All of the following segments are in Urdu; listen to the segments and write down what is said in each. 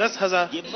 10,000।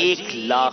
1,00,000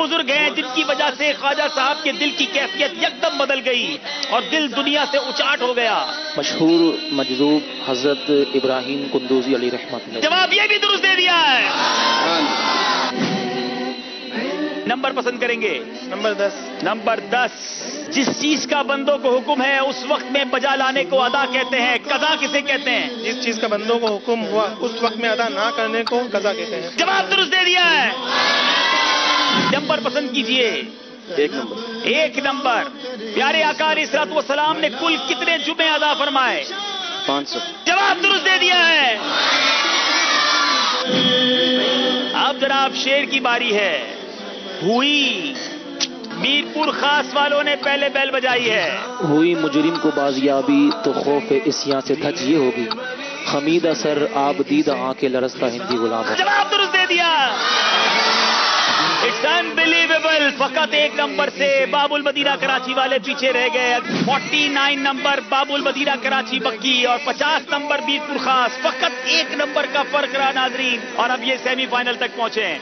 بزرگ ہیں جن کی وجہ سے خواجہ صاحب کے دل کی کیفیت یکدم بدل گئی اور دل دنیا سے اچاٹ ہو گیا؟ مشہور مجذوب حضرت ابراہیم قندوزی علی رحمۃ اللہ. جواب یہ بھی درست دے دیا ہے. نمبر پسند کریں گے؟ نمبر 10. نمبر 10. جس چیز کا بندوں کو حکم ہے اس وقت میں بجا لانے کو ادا کہتے ہیں. قضا کسے کہتے ہیں؟ جس چیز کا بندوں کو حکم ہوا اس وقت میں ادا نہ کرنے کو قضا کہتے ہیں. جواب درست دے دیا ہے. نمبر پسند کیجئے. 1 نمبر. 1 نمبر. پیارے آقا علیہ الصلوۃ والسلام نے کل کتنے جمعے ادا فرمائے؟ 500. جواب درست دے دیا ہے. اب جناب شیر کی باری ہے. ہوئی میرپور خاص والوں نے پہلے بیل بجائی ہے. ہوئی مجرم کو بازیابی تو خوف اسیاں سے دھج یہ ہوگی. خمیدہ سر آب دیدہ آنکھ لرزتا ہندی غلام ہے. جواب درست دے دیا. It's unbelievable. فقط 1 نمبر سے باب المدینہ کراچی والے پیچھے رہ گئے. 49 نمبر باب المدینہ کراچی بکی اور 50 نمبر میرپور خاص. فقط 1 نمبر کا فرق رہا ناظرین اور اب یہ سیمی فائنل تک پہنچے ہیں.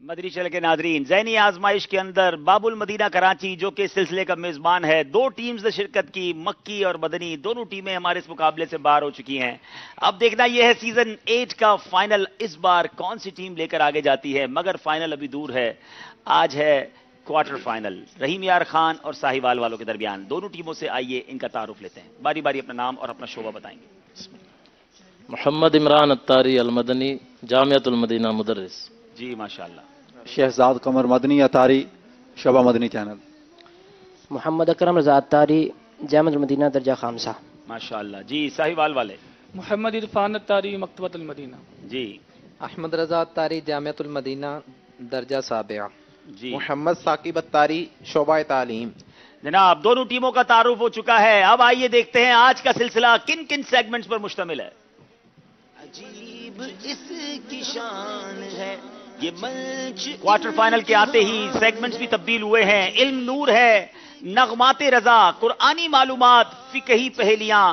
مدنی چینل کے ناظرین، ذہنی آزمائش کے اندر باب المدینہ کراچی جو کہ اس سلسلے کا میزبان ہے، 2 ٹیمز نے شرکت کی، مکی اور مدنی. دونوں ٹیمیں ہمارے اس مقابلے سے باہر ہو چکی ہیں. اب دیکھنا یہ ہے سیزن 8 کا فائنل اس بار کون سی ٹیم لے کر آگے جاتی ہے، مگر فائنل ابھی دور ہے. آج ہے کوارٹر فائنل رحیم یار خان اور ساہیوال والوں کے درمیان. دونوں ٹیموں سے آئیے ان کا تعارف لیتے ہیں. باری باری اپنا نام اور اپنا شعبہ بتائیں گے. محمد عمران اتاری المدنی، جامعۃ المدینہ مدرس. جی ماشاءاللہ. شہزاد قمر مدنی اتاری، شعبہ مدنی چینل. محمد اکرم رضا اتاری، جامعۃ المدینہ درجہ خامسہ. ماشاءاللہ. جی ساہیوال والے. محمد عرفان اتاری، مکتبۃ المدینہ. جی. احمد رضا اتاری، جامعۃ المدینہ درجہ سابعہ. جی. محمد ثاقب اتاری، شعبہ تعلیم. جناب دونوں ٹیموں کا تعارف ہو چکا ہے. اب آئیے دیکھتے ہیں آج کا سلسلہ کن کن سیگمنٹس پر مشتمل ہے. عجیب اس کی شان ہے یہ منچ. کوارٹر فائنل کے آتے ہی سیگمنٹس بھی تبدیل ہوئے ہیں. علم نور ہے، نغمات رضا، قرآنی معلومات، فقہی پہیلیاں،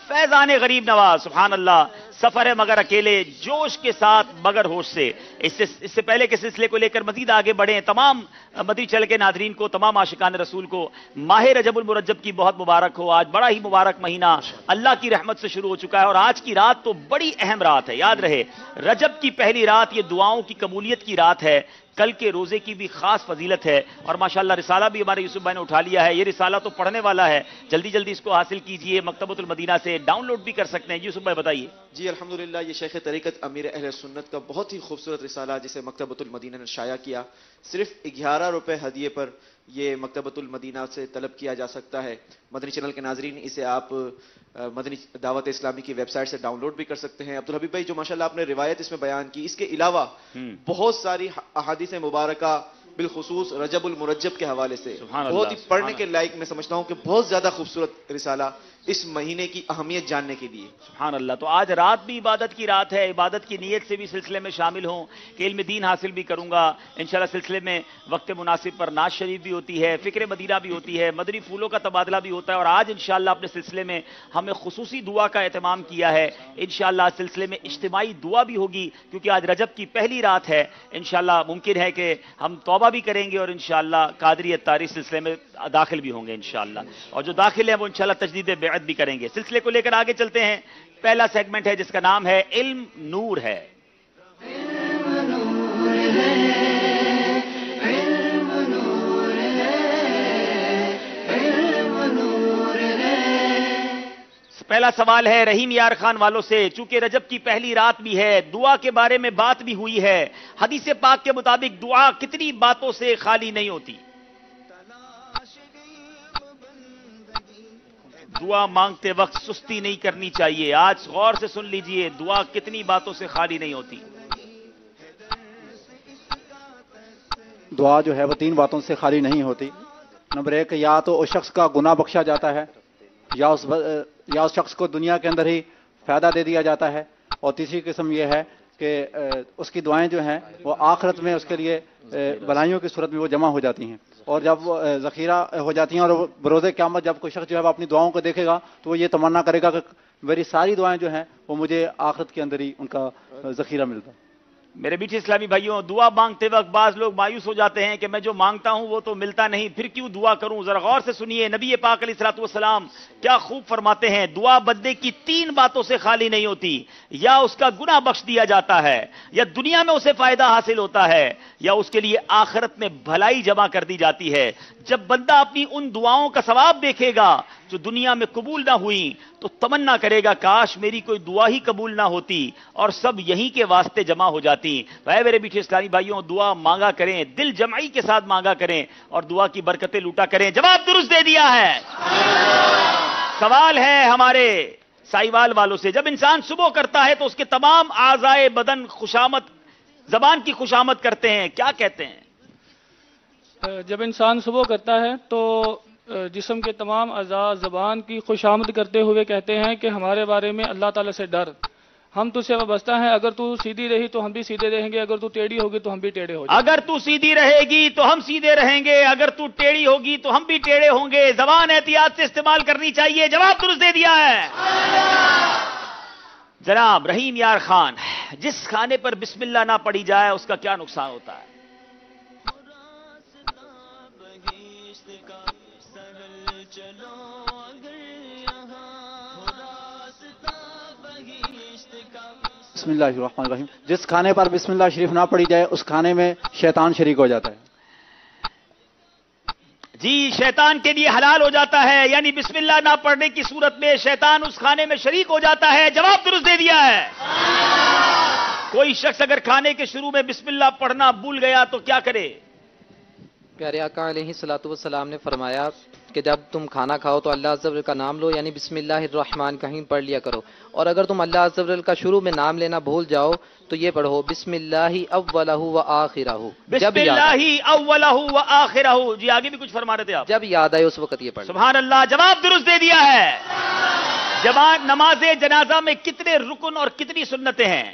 فیضان غریب نواز. سبحان اللہ. سفر ہے مگر اکیلے، جوش کے ساتھ مگر ہوش سے. اس سے پہلے کے سلسلے کو لے کر مزید آگے بڑھیں. تمام مدنی چینل کے ناظرین کو، تمام عاشقان رسول کو ماہ رجب المرجب کی بہت مبارک ہو. آج بڑا ہی مبارک مہینہ اللہ کی رحمت سے شروع ہو چکا ہے اور آج کی رات تو بڑی اہم رات ہے. یاد رہے رجب کی پہلی رات یہ دعاؤں کی قبولیت کی رات ہے. کل کے روزے کی بھی خاص فضیلت ہے اور ماشاءاللہ رسالہ بھی ہمارے یوسف بھائی نے اٹھا لیا ہے. یہ رسالہ تو پڑھنے والا ہے، جلدی جلدی اس کو حاصل کیجئے. مکتبۃ المدینہ سے ڈاؤن لوڈ بھی کر سکتے ہیں. یوسف بھائی بتائیے. جی الحمدللہ، یہ شیخ طریقت امیر اہل سنت کا بہت ہی خوبصورت رسالہ جسے مکتبۃ المدینہ نے شائع کیا. صرف 11 روپے ہدیے پر یہ مکتبۃ المدینہ سے طلب کیا جا سکتا ہے. مدنی چینل کے ناظرین اسے آپ مدنی دعوت اسلامی کی ویب سائٹ سے ڈاؤن لوڈ بھی کر سکتے ہیں. عبدالحبیب بھائی جو ماشاءاللہ آپ نے روایت اس میں بیان کی، اس کے علاوہ بہت ساری احادیث مبارکہ بالخصوص رجب المرجب کے حوالے سے بہت ہی پڑھنے کے لائق، میں سمجھتا ہوں کہ بہت زیادہ خوبصورت رسالہ اس مہینے کی اہمیت جاننے کے لیے. سبحان اللہ. تو آج رات بھی عبادت کی رات ہے. عبادت کی نیت سے بھی سلسلے میں شامل ہوں کہ علم دین حاصل بھی کروں گا انشاءاللہ. سلسلے میں وقت مناسب پر ناز شریف بھی ہوتی ہے، فکر مدینہ بھی ہوتی ہے، مدنی پھولوں کا تبادلہ بھی ہوتا ہے. اور آج انشاءاللہ اپنے سلسلے میں ہمیں خصوصی دعا کا اہتمام کیا ہے. انشاءاللہ سلسلے میں اجتماعی دعا بھی ہوگی کیونکہ آج رجب کی پہلی رات ہے. انشاءاللہ ممکن ہے کہ ہم توبہ بھی کریں گے اور انشاءاللہ قادری اتاری سلسلے میں داخل بھی ہوں گے انشاءاللہ. اور جو داخل ہیں وہ انشاءاللہ تجدید بیعت بھی کریں گے. سلسلے کو لے کر آگے چلتے ہیں. پہلا سیگمنٹ ہے جس کا نام ہے علم نور ہے. پہلا سوال ہے رحیم یار خان والوں سے. چونکہ رجب کی پہلی رات بھی ہے، دعا کے بارے میں بات بھی ہوئی ہے. حدیث پاک کے مطابق دعا کتنی باتوں سے خالی نہیں ہوتی. دعا مانگتے وقت سستی نہیں کرنی چاہیے. آج غور سے سن لیجئے، دعا کتنی باتوں سے خالی نہیں ہوتی. دعا جو ہے وہ 3 باتوں سے خالی نہیں ہوتی. نمبر 1، یا تو اس شخص کا گناہ بخشا جاتا ہے، یا اس شخص کو دنیا کے اندر ہی فائدہ دے دیا جاتا ہے، اور تیسری قسم یہ ہے کہ اس کی دعائیں جو ہیں وہ آخرت میں اس کے لیے بلائیوں کی صورت میں وہ جمع ہو جاتی ہیں، اور جب وہ ذخیرہ ہو جاتی ہیں. اور بروز قیامت جب کوئی شخص جو ہے وہ اپنی دعاؤں کو دیکھے گا تو وہ یہ تمنا کرے گا کہ میری ساری دعائیں جو ہیں وہ مجھے آخرت کے اندر ہی ان کا ذخیرہ ملتا. میرے میٹھے اسلامی بھائیوں، دعا مانگتے وقت بعض لوگ مایوس ہو جاتے ہیں کہ میں جو مانگتا ہوں وہ تو ملتا نہیں، پھر کیوں دعا کروں؟ ذرا غور سے سنیے، نبی پاک علیہ الصلوۃ والسلام کیا خوب فرماتے ہیں، دعا بندے کی 3 باتوں سے خالی نہیں ہوتی، یا اس کا گناہ بخش دیا جاتا ہے، یا دنیا میں اسے فائدہ حاصل ہوتا ہے، یا اس کے لیے آخرت میں بھلائی جمع کر دی جاتی ہے۔ جب بندہ اپنی ان دعاؤں کا ثواب دیکھے گا جو دنیا میں قبول نہ ہوئی تو تمنا کرے گا کاش میری کوئی دعا ہی قبول نہ ہوتی اور سب یہیں کے واسطے جمع ہو جاتی۔ اے میرے میٹھے اسلامی بھائیوں، دعا مانگا کریں، دل جمعی کے ساتھ مانگا کریں اور دعا کی برکتیں لوٹا کریں۔ جواب درست دے دیا ہے۔ سوال ہے ہمارے سائیوال والوں سے، جب انسان صبح کرتا ہے تو اس کے تمام اعضائے بدن خوشامد، زبان کی خوشامد کرتے ہیں، کیا کہتے ہیں؟ جب انسان صبح کرتا ہے تو جسم کے تمام اعضاء زبان کی خوشامد کرتے ہوئے کہتے ہیں کہ ہمارے بارے میں اللہ تعالیٰ سے ڈر، ہم تجھ سے وابستہ ہیں، اگر تو سیدھی رہی تو ہم بھی سیدھے رہیں گے، اگر تو ٹیڑھی ہوگی تو ہم بھی ٹیڑھے ہو جائیں گے۔ اگر تو سیدھی رہے گی تو ہم سیدھے رہیں گے، اگر تو ٹیڑھی ہوگی تو ہم بھی ٹیڑھے ہوں گے۔ زبان احتیاط سے استعمال کرنی چاہیے۔ جواب درست دے دیا ہے جناب رحیم یار خان۔ جس کھانے پر بسم اللہ نہ پڑھی جائے اس کا کیا نقصان ہوتا ہے؟ بسم اللہ الرحمن الرحیم۔ جس کھانے پر بسم اللہ شریف نہ پڑھی جائے اس کھانے میں شیطان شریک ہو جاتا ہے۔ جی، شیطان کے لیے حلال ہو جاتا ہے، یعنی بسم اللہ نہ پڑھنے کی صورت میں شیطان اس کھانے میں شریک ہو جاتا ہے۔ جواب درست دے دیا ہے۔ کوئی شخص اگر کھانے کے شروع میں بسم اللہ پڑھنا بھول گیا تو کیا کرے؟ پیارے آقا علیہ الصلوۃ والسلام نے فرمایا کہ جب تم کھانا کھاؤ تو اللہ عز و جل کا نام لو، یعنی بسم اللہ الرحمن کہیں پڑھ لیا کرو، اور اگر تم اللہ عز و جل کا شروع میں نام لینا بھول جاؤ تو یہ پڑھو بسم اللہ اولہ و آخرہ۔ بسم اللہ اولہ و آخرہ۔ جی آگے بھی کچھ فرما رہے تھے آپ؟ جب یاد آئے اس وقت یہ پڑھو۔ سبحان اللہ، جواب درست دے دیا ہے۔ جماعت نماز جنازہ میں کتنے رکن اور کتنی سنتیں ہیں؟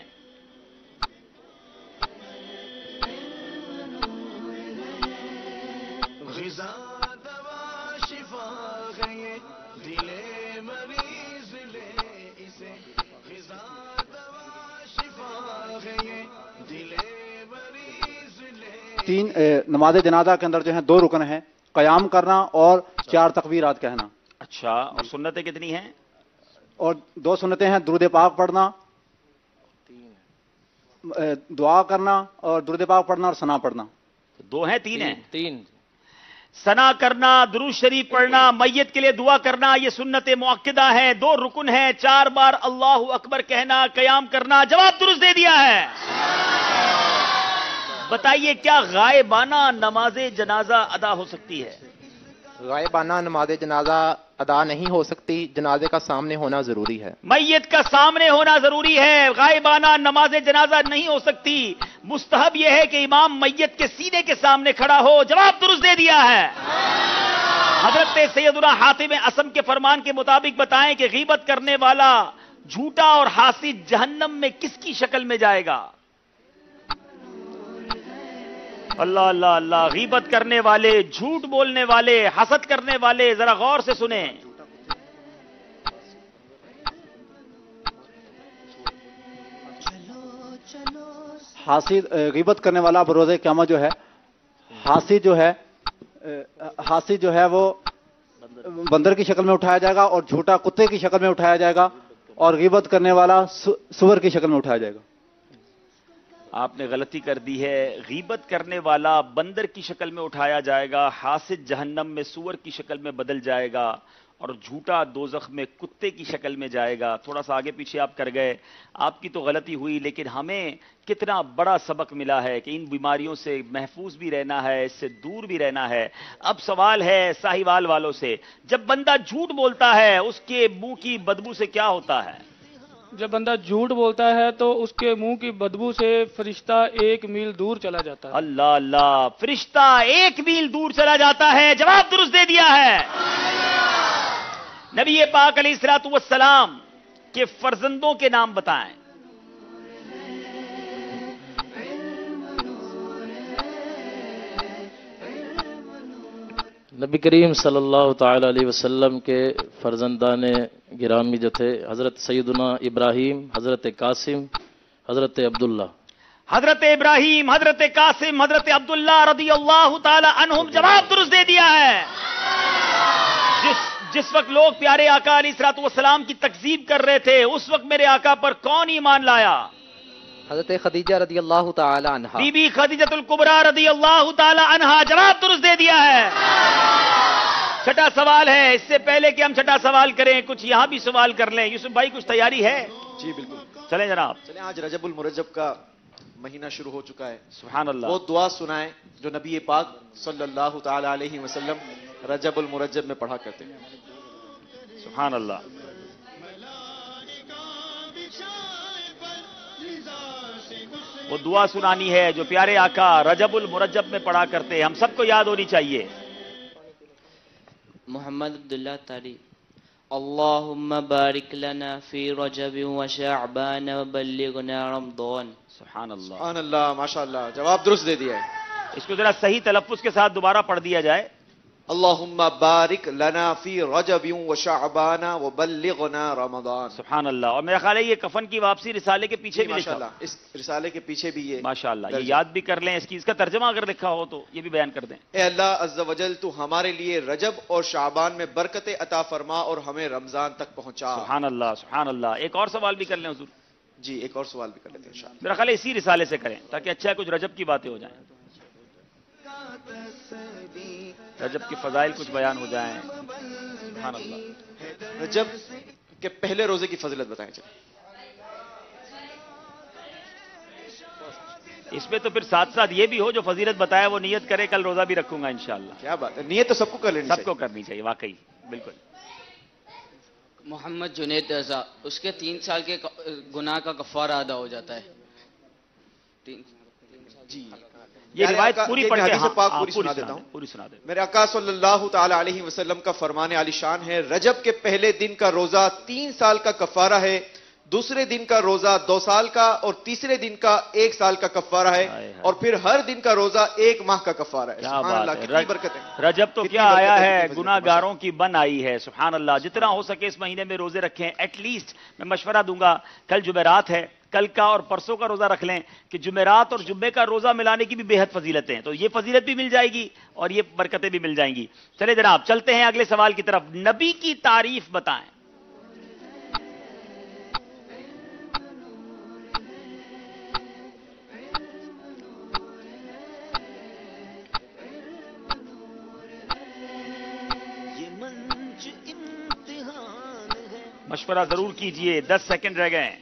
نماز جنازہ کے اندر جو ہیں 2 رکن ہیں، قیام کرنا اور 4 تکبیرات کہنا۔ اچھا، اور سنتیں کتنی ہیں؟ اور 2 سنتیں ہیں، درود پاک پڑھنا، دعا کرنا اور درود پاک پڑھنا اور ثنا پڑھنا۔ 2 ہیں 3 ہیں؟ 3۔ ثنا کرنا، درود شریف پڑھنا، میت کے لیے دعا کرنا، یہ سنت مؤکدہ ہیں، 2 رکن ہیں، 4 بار اللہ اکبر کہنا، قیام کرنا۔ جواب درست دے دیا ہے۔ بتائیے کیا غائبانہ نماز جنازہ ادا ہو سکتی ہے؟ غائبانہ نماز جنازہ ادا نہیں ہو سکتی، جنازے کا سامنے ہونا ضروری ہے۔ میت کا سامنے ہونا ضروری ہے، غائبانہ نماز جنازہ نہیں ہو سکتی۔ مستحب یہ ہے کہ امام میت کے سینے کے سامنے کھڑا ہو۔ جواب درست دے دیا ہے۔ حضرت سیدنا حاتم اصم کے فرمان کے مطابق بتائیں کہ غیبت کرنے والا جھوٹا اور حاسد جہنم میں کس کی شکل میں جائے گا؟ اللہ اللہ اللہ، غیبت کرنے والے، جھوٹ بولنے والے، حسد کرنے والے، ذرا غور سے سنیں۔ حاسد، غیبت کرنے والا بروز قیامت جو ہے، حاسد جو ہے وہ بندر کی شکل میں اٹھایا جائے گا اور جھوٹا کتے کی شکل میں اٹھایا جائے گا، اور غیبت کرنے والا سور کی شکل میں اٹھایا جائے گا۔ آپ نے غلطی کر دی ہے، غیبت کرنے والا بندر کی شکل میں اٹھایا جائے گا، حاسد جہنم میں سور کی شکل میں بدل جائے گا، اور جھوٹا دوزخ میں کتے کی شکل میں جائے گا۔ تھوڑا سا آگے پیچھے آپ کر گئے، آپ کی تو غلطی ہوئی، لیکن ہمیں کتنا بڑا سبق ملا ہے کہ ان بیماریوں سے محفوظ بھی رہنا ہے، اس سے دور بھی رہنا ہے۔ اب سوال ہے ساہیوال والوں سے، جب بندہ جھوٹ بولتا ہے اس کے منہ کی بدبو سے کیا ہوتا ہے؟ جب بندہ جھوٹ بولتا ہے تو اس کے منہ کی بدبو سے فرشتہ 1 میل دور چلا جاتا ہے۔ اللہ اللہ، فرشتہ 1 میل دور چلا جاتا ہے۔ جواب درست دے دیا ہے۔ نبی پاک علیہ الصلوۃ والسلام کے فرزندوں کے نام بتائیں۔ نبی کریم صلی اللہ تعالی علیہ وسلم کے فرزندان گرامی جو تھے، حضرت سیدنا ابراہیم، حضرت قاسم، حضرت عبداللہ۔ حضرت ابراہیم، حضرت قاسم، حضرت عبداللہ رضی اللہ تعالی عنہم جواب درست دے دیا ہے۔ جس وقت لوگ پیارے آقا علیہ الصلوۃ والسلام کی تکذیب کر رہے تھے، اس وقت میرے آقا پر کون ایمان لایا؟ حضرت خدیجہ رضی اللہ تعالی عنہا، بی بی خدیجۃ الکبریٰ رضی اللہ تعالی عنہا، جواب درست دے دیا ہے۔ چھٹا سوال ہے، اس سے پہلے کہ ہم چھٹا سوال کریں کچھ یہاں بھی سوال کر لیں۔ یوسف بھائی کچھ تیاری ہے؟ جی بالکل، چلیں جناب۔ چلیں، آج رجب المرجب کا مہینہ شروع ہو چکا ہے۔ سبحان اللہ۔ وہ دعا سنائیں جو نبی پاک صلی اللہ تعالی علیہ وسلم رجب المرجب میں پڑھا کرتے ہیں۔ سبحان اللہ۔ وہ دعا سنانی ہے جو پیارے آقا رجب المرجب میں پڑھا کرتے ہیں، ہم سب کو یاد ہونی چاہیے۔ محمد عبداللہ تاری، اللہم بارک لنا فی رجب و شعبان و بلغنا رمضان۔ سبحان اللہ، سبحان اللہ، ماشاءاللہ، جواب درست دے دیا ہے۔ اس کو ذرا صحیح تلفظ کے ساتھ دوبارہ پڑھ دیا جائے۔ اللہم بارک لنا فی رجب و شعبان و بلغنا رمضان۔ سبحان اللہ۔ اور میرا خیال ہے یہ کفن کی واپسی رسالے کے پیچھے بھی لکھا ماشاءاللہ، اس رسالے کے پیچھے بھی یہ ماشاءاللہ، یہ یاد بھی کر لیں، اس کا ترجمہ اگر لکھا ہو تو یہ بھی بیان کر دیں۔ اے اللہ عز و جل، تو ہمارے لیے رجب اور شعبان میں برکتیں عطا فرما اور ہمیں رمضان تک پہنچا۔ سبحان اللہ، سبحان اللہ۔ ایک اور سوال بھی کر لیں حضور۔ جی، ایک اور سوال بھی کر لیتے ہیں انشاءاللہ۔ میرا خیال ہے اسی رسالے سے کریں تاکہ اچھا کچھ رجب کی باتیں ہو جائیں، رجب کی فضائل کچھ بیان ہو جائیں۔ سبحان اللہ۔ رجب کے پہلے روزے کی فضیلت بتائیں چلیں۔ اس میں تو پھر ساتھ ساتھ یہ بھی ہو جو فضیلت بتایا وہ نیت کرے کل روزہ بھی رکھوں گا انشاءاللہ۔ کیا بات ہے، نیت تو سب کو کر لینی چاہیے، سب کو کرنی چاہیے، واقعی بالکل۔ محمد جنید رضا، اس کے 3 سال کے گناہ کا کفارہ ادا ہو جاتا ہے۔ جی، یہ روایت پوری پڑھ کے حدیث پاک پوری سنا دیتا ہوں۔ پوری سنا دیں۔ میرے آقا صلی اللہ تعالی علیہ وسلم کا فرمان عالی شان ہے، رجب کے پہلے دن کا روزہ 3 سال کا کفارہ ہے، دوسرے دن کا روزہ 2 سال کا، اور تیسرے دن کا 1 سال کا کفارہ ہے، اور پھر ہر دن کا روزہ 1 ماہ کا کفارہ ہے۔ سبحان اللہ، کتنی برکت ہے۔ رجب تو کیا آیا ہے، گناہ گاروں کی بن آئی ہے۔ سبحان اللہ، جتنا ہو سکے اس مہینے میں روزے رکھیں۔ ایٹ لیسٹ میں مشورہ دوں گا، کل جمعرات ہے، کل کا اور پرسوں کا روزہ رکھ لیں کہ جمعرات اور جمعے کا روزہ ملانے کی بھی بے حد فضیلتیں ہیں، تو یہ فضیلت بھی مل جائے گی اور یہ برکتیں بھی مل جائیں گی۔ چلے جناب، چلتے ہیں اگلے سوال کی طرف۔ نبی کی تعریف بتائیں۔ مشورہ ضرور کیجئے، 10 سیکنڈ رہ گئے ہیں۔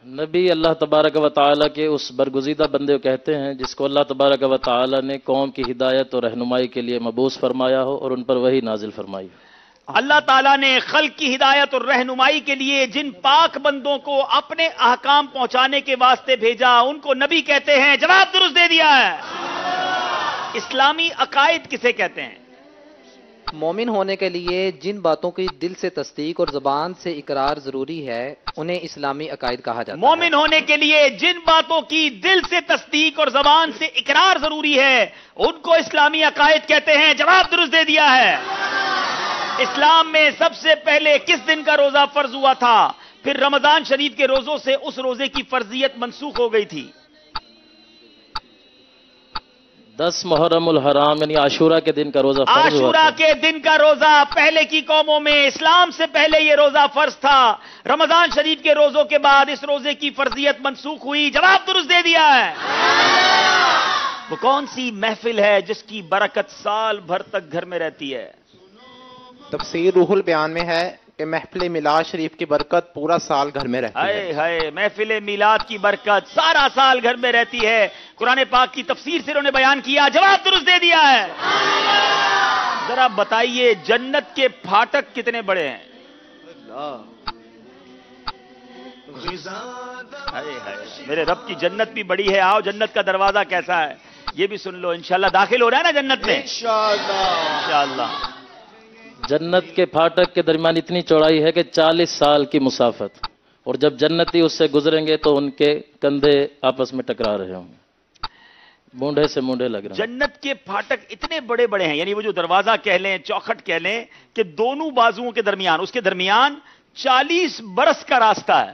نبی اللہ تبارک و تعالیٰ کے اس برگزیدہ بندے کو کہتے ہیں جس کو اللہ تبارک و تعالیٰ نے قوم کی ہدایت اور رہنمائی کے لیے مبعوث فرمایا ہو اور ان پر وحی نازل فرمائی ہو۔ اللہ تعالیٰ نے خلق کی ہدایت اور رہنمائی کے لیے جن پاک بندوں کو اپنے احکام پہنچانے کے واسطے بھیجا ان کو نبی کہتے ہیں۔ جواب درست دے دیا ہے۔ اسلامی عقائد کسے کہتے ہیں؟ مومن ہونے کے لیے جن باتوں کی دل سے تصدیق اور زبان سے اقرار ضروری ہے انہیں اسلامی عقائد کہا جاتا ہے۔ مومن ہونے کے لیے جن باتوں کی دل سے تصدیق اور زبان سے اقرار ضروری ہے ان کو اسلامی عقائد کہتے ہیں۔ جواب درست دے دیا ہے۔ اسلام میں سب سے پہلے کس دن کا روزہ فرض ہوا تھا؟ پھر رمضان شریف کے روزوں سے اس روزے کی فرضیت منسوخ ہو گئی تھی۔ 10 محرم الحرام یعنی عاشورہ کے دن کا روزہ فرض ہوا عاشورہ تھا۔ کے دن کا روزہ پہلے کی قوموں میں، اسلام سے پہلے یہ روزہ فرض تھا۔ رمضان شریف کے روزوں کے بعد اس روزے کی فرضیت منسوخ ہوئی۔ جواب درست دے دیا ہے۔ وہ کون سی محفل ہے جس کی برکت سال بھر تک گھر میں رہتی ہے؟ تفسیر روح البیان میں ہے کہ محفل میلاد شریف کی برکت پورا سال گھر میں رہتی ہے۔ ہائے ہائے، محفل میلاد کی برکت سارا سال گھر میں رہتی ہے۔ قرآن پاک کی تفسیر سے انہوں نے بیان کیا۔ جواب درست دے دیا ہے۔ ذرا بتائیے جنت کے پھاٹک کتنے بڑے ہیں؟ ہائے ہائے، میرے رب کی جنت بھی بڑی ہے۔ آؤ، جنت کا دروازہ کیسا ہے یہ بھی سن لو۔ انشاءاللہ داخل ہو رہا ہے نا جنت میں؟ انشاءاللہ۔ جنت کے پھاٹک کے درمیان اتنی چوڑائی ہے کہ 40 سال کی مسافت، اور جب جنتی اس سے گزریں گے تو ان کے کندھے آپس میں ٹکرا رہے ہوں گے، مونڈے سے مونڈے لگ رہے ہیں۔ جنت کے پھاٹک اتنے بڑے بڑے ہیں، یعنی وہ جو دروازہ کہہ لیں، چوکھٹ کہہ لیں، کہ دونوں بازوؤں کے درمیان، اس کے درمیان 40 برس کا راستہ ہے۔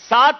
7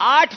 8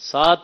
7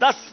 10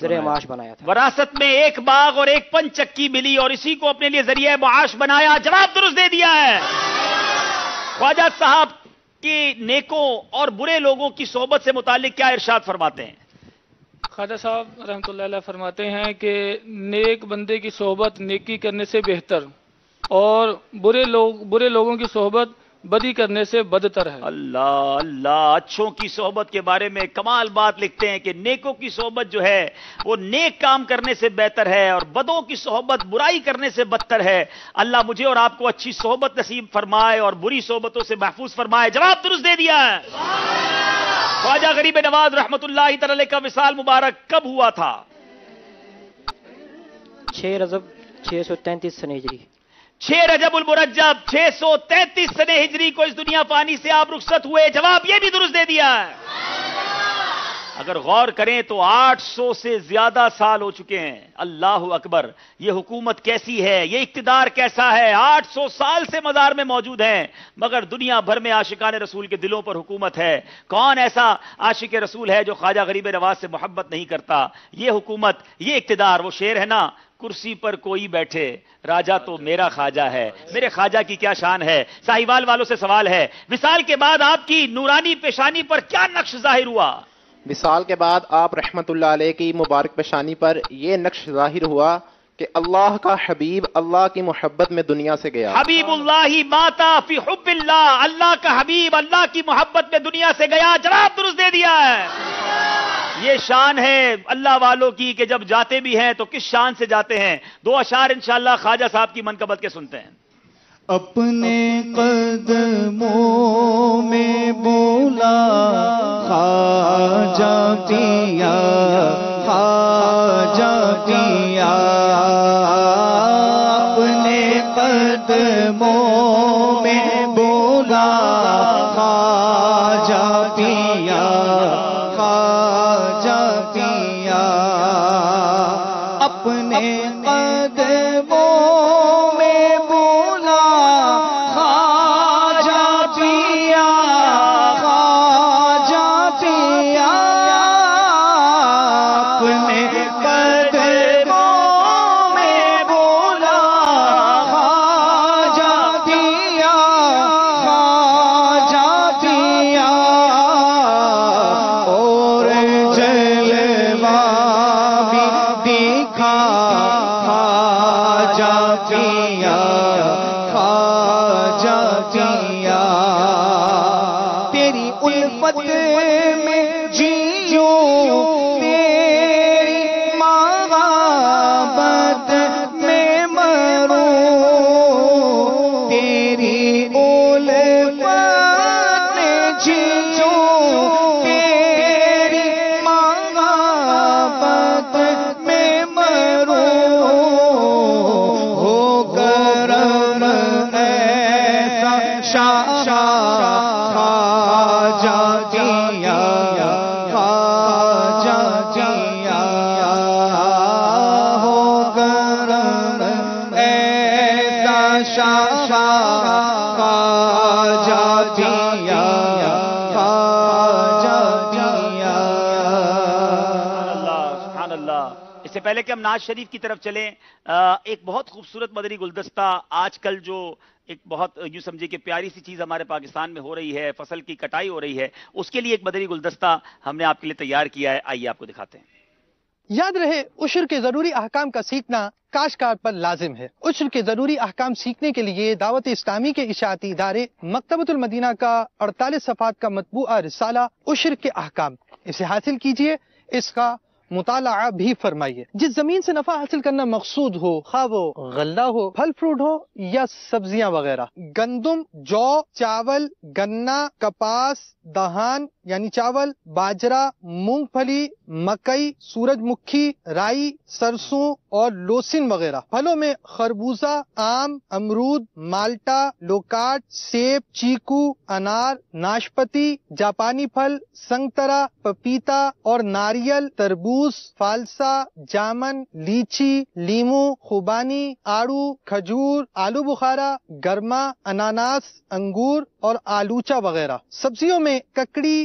ذریعہ معاش بنایا تھا. وراثت میں ایک باغ اور ایک پن چکی ملی اور اسی کو اپنے لیے ذریعہ معاش بنایا. جواب درست دے دیا ہے. خواجہ صاحب کی نیکوں اور برے لوگوں کی صحبت سے متعلق کیا ارشاد فرماتے ہیں؟ خواجہ صاحب رحمۃ اللہ علیہ فرماتے ہیں کہ نیک بندے کی صحبت نیکی کرنے سے بہتر اور برے لوگوں کی صحبت بدی کرنے سے بدتر ہے. اللہ اللہ. اچھوں کی صحبت کے بارے میں کمال بات لکھتے ہیں کہ نیکوں کی صحبت جو ہے وہ نیک کام کرنے سے بہتر ہے اور بدوں کی صحبت برائی کرنے سے بدتر ہے. اللہ مجھے اور آپ کو اچھی صحبت نصیب فرمائے اور بری صحبتوں سے محفوظ فرمائے. جواب درست دے دیا ہے. خواجہ غریب نواز رحمت اللہ تعالی کا وصال مبارک کب ہوا تھا؟ 6 رجب 633 سنہ ہجری. 6 رجب المرجب 633 سنہ ہجری کو اس دنیا فانی سے آپ رخصت ہوئے. جواب یہ بھی درست دے دیا ہے. اگر غور کریں تو 800 سے زیادہ سال ہو چکے ہیں. اللہ اکبر. یہ حکومت کیسی ہے، یہ اقتدار کیسا ہے. 800 سال سے مزار میں موجود ہیں مگر دنیا بھر میں عاشقان رسول کے دلوں پر حکومت ہے. کون ایسا عاشق رسول ہے جو خواجہ غریب نواز سے محبت نہیں کرتا؟ یہ حکومت، یہ اقتدار. وہ شعر ہے نا، کرسی پر کوئی بیٹھے راجا تو میرا خواجہ ہے. میرے خواجہ کی کیا شان ہے. ساہیوال والوں سے سوال ہے، وصال کے بعد آپ کی نورانی پیشانی پر کیا نقش ظاہر ہوا؟ وصال کے بعد آپ رحمت اللہ علیہ کی مبارک پیشانی پر یہ نقش ظاہر ہوا کہ اللہ کا حبیب اللہ کی محبت میں دنیا سے گیا. حبیب اللہ ماتا فی حب اللہ. اللہ کا حبیب اللہ کی محبت میں دنیا سے گیا. جواب درست دے دیا ہے. یہ شان ہے اللہ والوں کی کہ جب جاتے بھی ہیں تو کس شان سے جاتے ہیں. 2 اشعار انشاءاللہ خواجہ صاحب کی منقبت کے سنتے ہیں. اپنے قدموں میں بولا خواجہ پیا، خواجہ پیا. اپنے قدموں میں بولا خواجہ پیا، خواجہ پیا. اپنے قدموں پہلے کہ ہم ناز شریف کی طرف چلیں، ایک بہت خوبصورت مدنی گلدستہ آج کل جو ایک بہت یوں سمجھے کہ پیاری سی چیز ہمارے پاکستان میں ہو رہی ہے، فصل کی کٹائی ہو رہی ہے، اس کے لیے ایک مدنی گلدستہ ہم نے آپ کے لیے تیار کیا ہے. آئیے آپ کو دکھاتے ہیں. یاد رہے عشر کے ضروری احکام کا سیکھنا کاشتکار پر لازم ہے. عشر کے ضروری احکام سیکھنے کے لیے دعوت اسلامی کے اشاعتی ادارے مکتبۃ المدینہ کا 48 صفحات کا مطبوعہ رسالہ عشر کے احکام، اسے حاصل کیجئے، اس کا مطالعہ بھی فرمائیے. جس زمین سے نفع حاصل کرنا مقصود ہو، خواہ وہ غلہ ہو، پھل فروٹ ہو یا سبزیاں وغیرہ، گندم، جو، چاول، گنا، کپاس، دہان یعنی چاول، باجرہ، مونگ پھلی، مکئی، سورج مکھی، رائی، سرسوں اور لوسن وغیرہ. پھلوں میں خربوزہ، آم، امرود، مالٹا، لوکاٹ، سیب، چیکو، انار، ناشپتی، جاپانی پھل، سنگترا، پپیتا اور ناریل، تربوز، فالسا، جامن، لیچی، لیمو، خوبانی، آڑو، کھجور، آلو بخارا، گرما، اناناس، انگور اور آلوچا وغیرہ. سبزیوں میں ککڑی،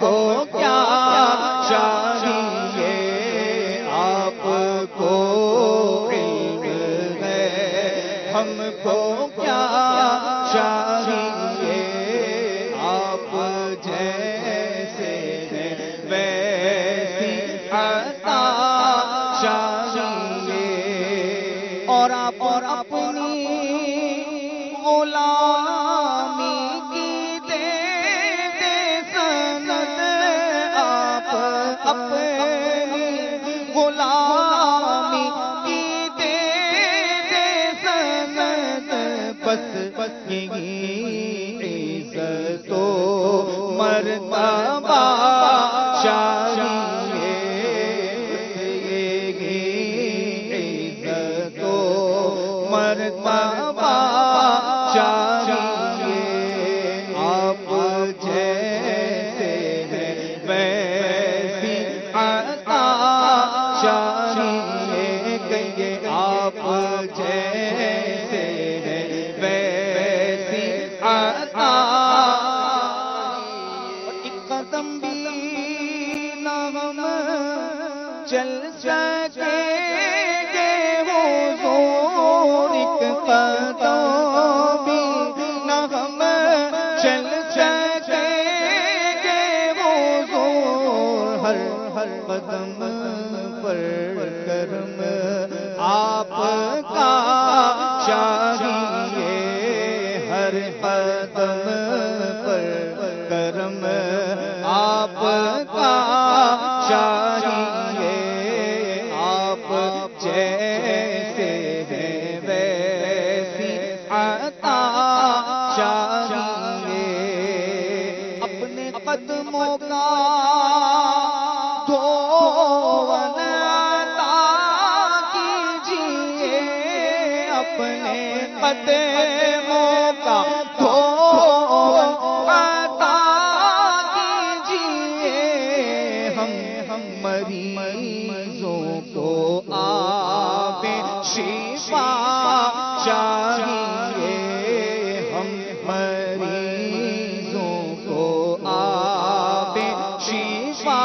کو کیا چاہیے آپ کو علم ہے ہم کو کیا چاہیے آپ جیسے ہیں ویسی عطا چاہیے اور آپ اور اپنی غلامی کی دے دے سند آپ اپنی غلامی کی دے دے سند بس یہی عزت و مرتبہ چاہیے یہی عزت و مرتبہ چاہیے آپ جیسے ہیں ویسی عطا چاہیے کہیے آپ جیسے ہیں ویسی عطا ایک قدم بھی نہ ہم چل سکیں گے حضور ایک قدم بھی نہ ہم چل سکیں گے حضور ہر قدم پر کرم آپ کا چاہیے ہر قدم پر کرم آپ کا چاہیے آپ جیسے ہیں ویسی عطا چاہیے اپنے قدموں کا دھون عطا کیجیے اپنے قدموں کا دھون عطا کیجیے ہم مریضوں کو آب شفا چاہیے ہم مریضوں کو آب شفا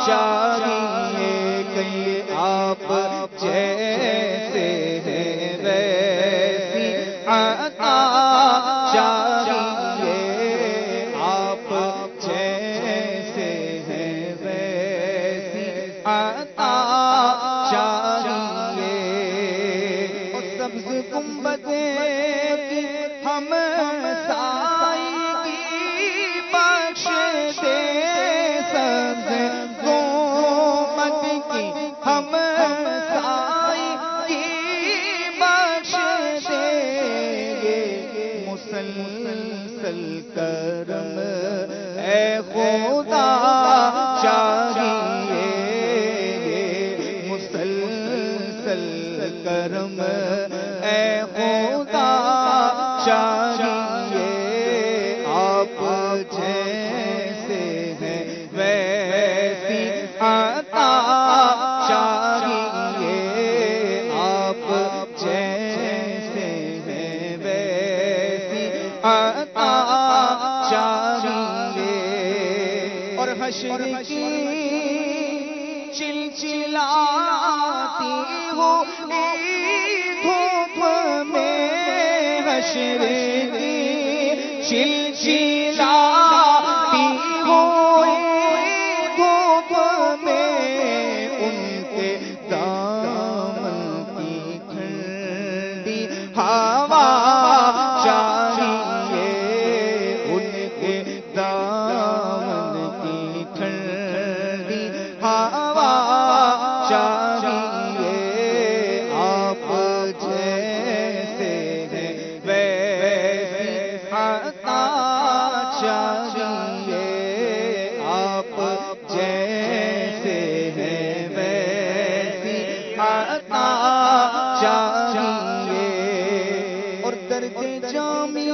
چاہیے کہیے آپ جیسے ہیں ویسی عطا چاہیے آپ جیسے ہیں ویسی عطا چاہیے اور سبز گنبدیں ہم سائی کی بخش دے سبز گنبد کی ہم سائی کی بخش دے مسلسل کرم اے خدا چاہیے مسلسل کرم اے خدا چاہیے آپ جیسے ہیں ویسی عطا چاہیے آپ جیسے ہیں ویسی عطا چاہیے اور حشر کی چلچلاتی ہو دھوپ میں حشر کی چلچلاتی ہو دھوپ میں ان کے دامن کی ٹھنڈی ہوا چاہیے ان کے دامن کی ٹھنڈی ہوا چاہیے آپ جیسے ہیں ویسی عطا چاہیے آپ جیسے ہیں ویسی عطا چاہیے اور درد جامی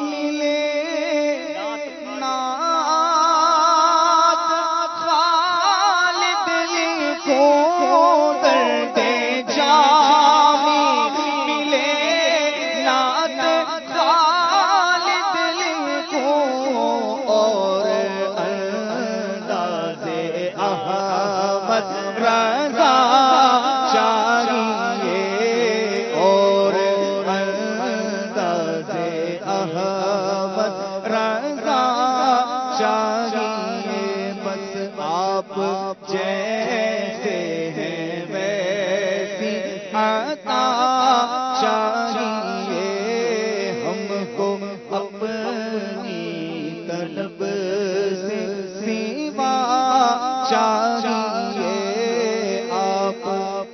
ملے نعت خالد لکھو درد جامی ملے نعت خالد لکھو اور رضا چاہیے اور انداز احمد رضا چاہیے بس آپ جیسے ہیں ویسی عطا چاہیے ہم کو اپنی طلب سے سوا چاہیے آپ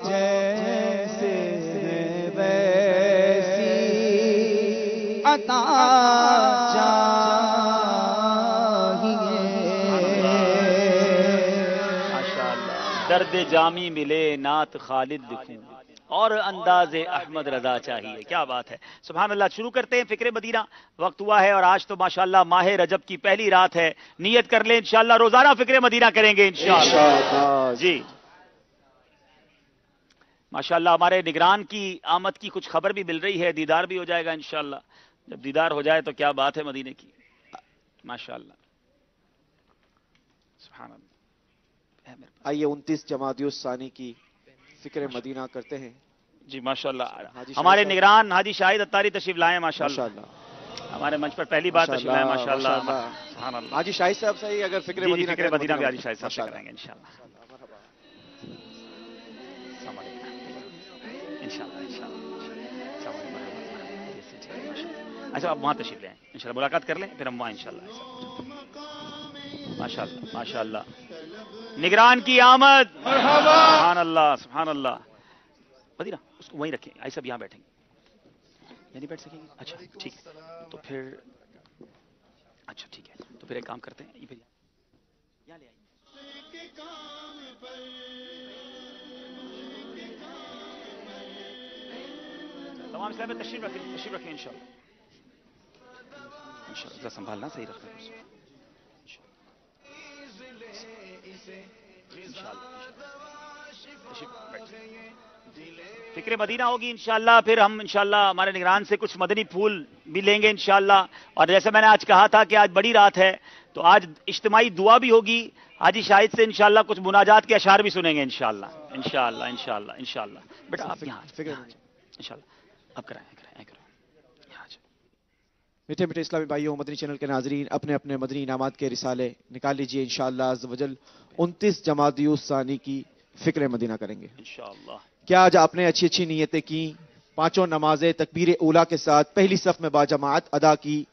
جیسے ہیں ویسی عطا درد جامی ملے نعت خالد لکھوں اور انداز احمد رضا چاہیے. کیا بات ہے, سبحان اللہ. شروع کرتے ہیں فکر مدینہ. وقت ہوا ہے اور آج تو ماشاءاللہ ماہ رجب کی پہلی رات ہے. نیت کر لیں انشاءاللہ روزانہ فکر مدینہ کریں گے انشاءاللہ. جی ماشاءاللہ ہمارے نگران کی آمد کی کچھ خبر بھی مل رہی ہے, دیدار بھی ہو جائے گا انشاءاللہ. جب دیدار ہو جائے تو کیا بات ہے مدینے کی, ماشاءاللہ سبحان اللہ. آئیے 29 جمادی الثانی کی فکر مدینہ کرتے ہیں. جی ماشاءاللہ ہمارے نگران حاجی شاہد اتاری تشریف لائے ماشاءاللہ. ہمارے منچ پر پہلی بار تشریف لائے ماشاءاللہ. سبحان اللہ. حاجی شاہد صاحب سے اگر فکر مدینہ بھی حاجی شاہد صاحب سے کریں گے انشاءاللہ. اچھا آپ وہاں تشریف لیں انشاءاللہ, ملاقات کر لیں پھر ہم وہاں انشاءاللہ. ماشاءاللہ ماشاءاللہ نگران کی آمد. سبحان اللہ سبحان اللہ. مدینہ اس کو وہیں رکھیں, آئی سب یہاں بیٹھیں گے, یعنی بیٹھ سکیں گے. اچھا ٹھیک ہے تو پھر, اچھا ٹھیک ہے تو پھر ایک کام کرتے ہیں, یہاں لے آئیے. تمام صاحب تشریف رکھیں انشاءاللہ. انشاءاللہ سنبھالنا صحیح رکھنا. فکر مدینہ ہوگی انشاءاللہ. پھر ہم انشاءاللہ ہمارے نگران سے کچھ مدنی پھول بھی لیں گے انشاءاللہ. اور جیسے میں نے آج کہا تھا کہ آج بڑی رات ہے تو آج اجتماعی دعا بھی ہوگی. حاجی شاہد سے انشاءاللہ کچھ مناجات کے اشعار بھی سنیں گے انشاءاللہ. انشاءاللہ انشاءاللہ انشاءاللہ. بیٹا آپ یہاں انشاءاللہ آپ کرائیں. میٹھے میٹھے اسلامی بھائیوں, مدنی چینل کے ناظرین, اپنے اپنے مدنی انعامات کے رسالے نکال لیجئے انشاءاللہ عز و جل. 29 جمادی الثانی کی فکر مدینہ کریں گے انشاءاللہ. کیا آج آپ نے اچھی اچھی نیتیں کی, پانچوں نمازیں تکبیر اولا کے ساتھ پہلی صف میں باجماعت ادا کی,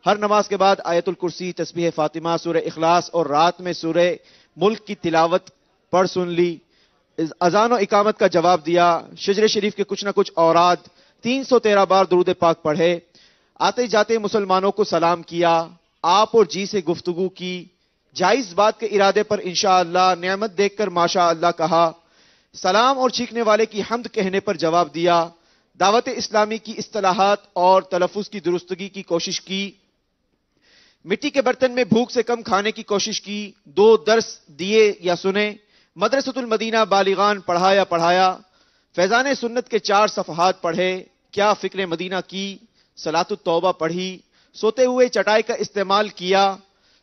ہر نماز کے بعد آیت الکرسی, تسبیح فاطمہ, سورہ اخلاص اور رات میں سورہ ملک کی تلاوت پڑھ سن لی, اذان و اقامت کا جواب دیا, شجر شریف کے کچھ نہ کچھ اوراد, 313 بار درود پاک پڑھے, آتے جاتے مسلمانوں کو سلام کیا, آپ اور جی سے گفتگو کی, جائز بات کے ارادے پر انشاءاللہ نعمت دیکھ کر ماشاءاللہ کہا, سلام اور چیخنے والے کی حمد کہنے پر جواب دیا, دعوت اسلامی کی اصطلاحات اور تلفظ کی درستگی کی کوشش کی, مٹی کے برتن میں بھوک سے کم کھانے کی کوشش کی, 2 درس دیے یا سنے, مدرسۃ المدینہ بالغان پڑھایا, فیضان سنت کے 4 صفحات پڑھے, کیا فکر مدینہ کی, صلاۃ التوبہ پڑھی, سوتے ہوئے چٹائی کا استعمال کیا,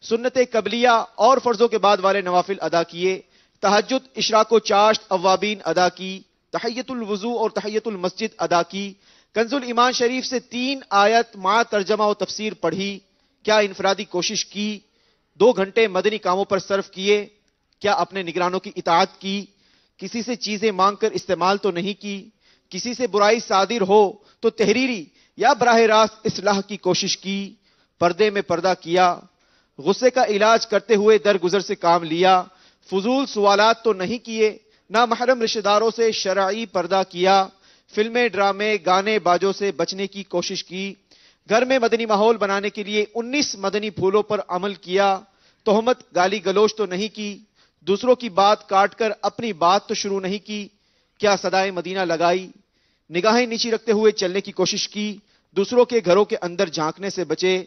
سنت قبلیہ اور فرضوں کے بعد والے نوافل ادا کیے, تہجد, اشراق و چاشت, اوابین ادا کی, تحیت الوضو اور تحیت المسجد ادا کی, کنز الایمان شریف سے 3 آیت مع ترجمہ و تفسیر پڑھی, کیا انفرادی کوشش کی, 2 گھنٹے مدنی کاموں پر صرف کیے, کیا اپنے نگرانوں کی اطاعت کی, کسی سے چیزیں مانگ کر استعمال تو نہیں کی, کسی سے برائی صادر ہو تو تحریری یا براہ راست اصلاح کی کوشش کی, پردے میں پردہ کیا, غصے کا علاج کرتے ہوئے درگزر سے کام لیا, فضول سوالات تو نہیں کیے, نہ محرم رشتہ داروں سے شرعی پردہ کیا, فلمیں, ڈرامے, گانے باجوں سے بچنے کی کوشش کی, گھر میں مدنی ماحول بنانے کے لیے 19 مدنی پھولوں پر عمل کیا, تہمت گالی گلوچ تو نہیں کی, دوسروں کی بات کاٹ کر اپنی بات تو شروع نہیں کی, کیا صدائے مدینہ لگائی, نگاہیں نیچی رکھتے ہوئے چلنے کی کوشش کی, دوسروں کے گھروں کے اندر جھانکنے سے بچے,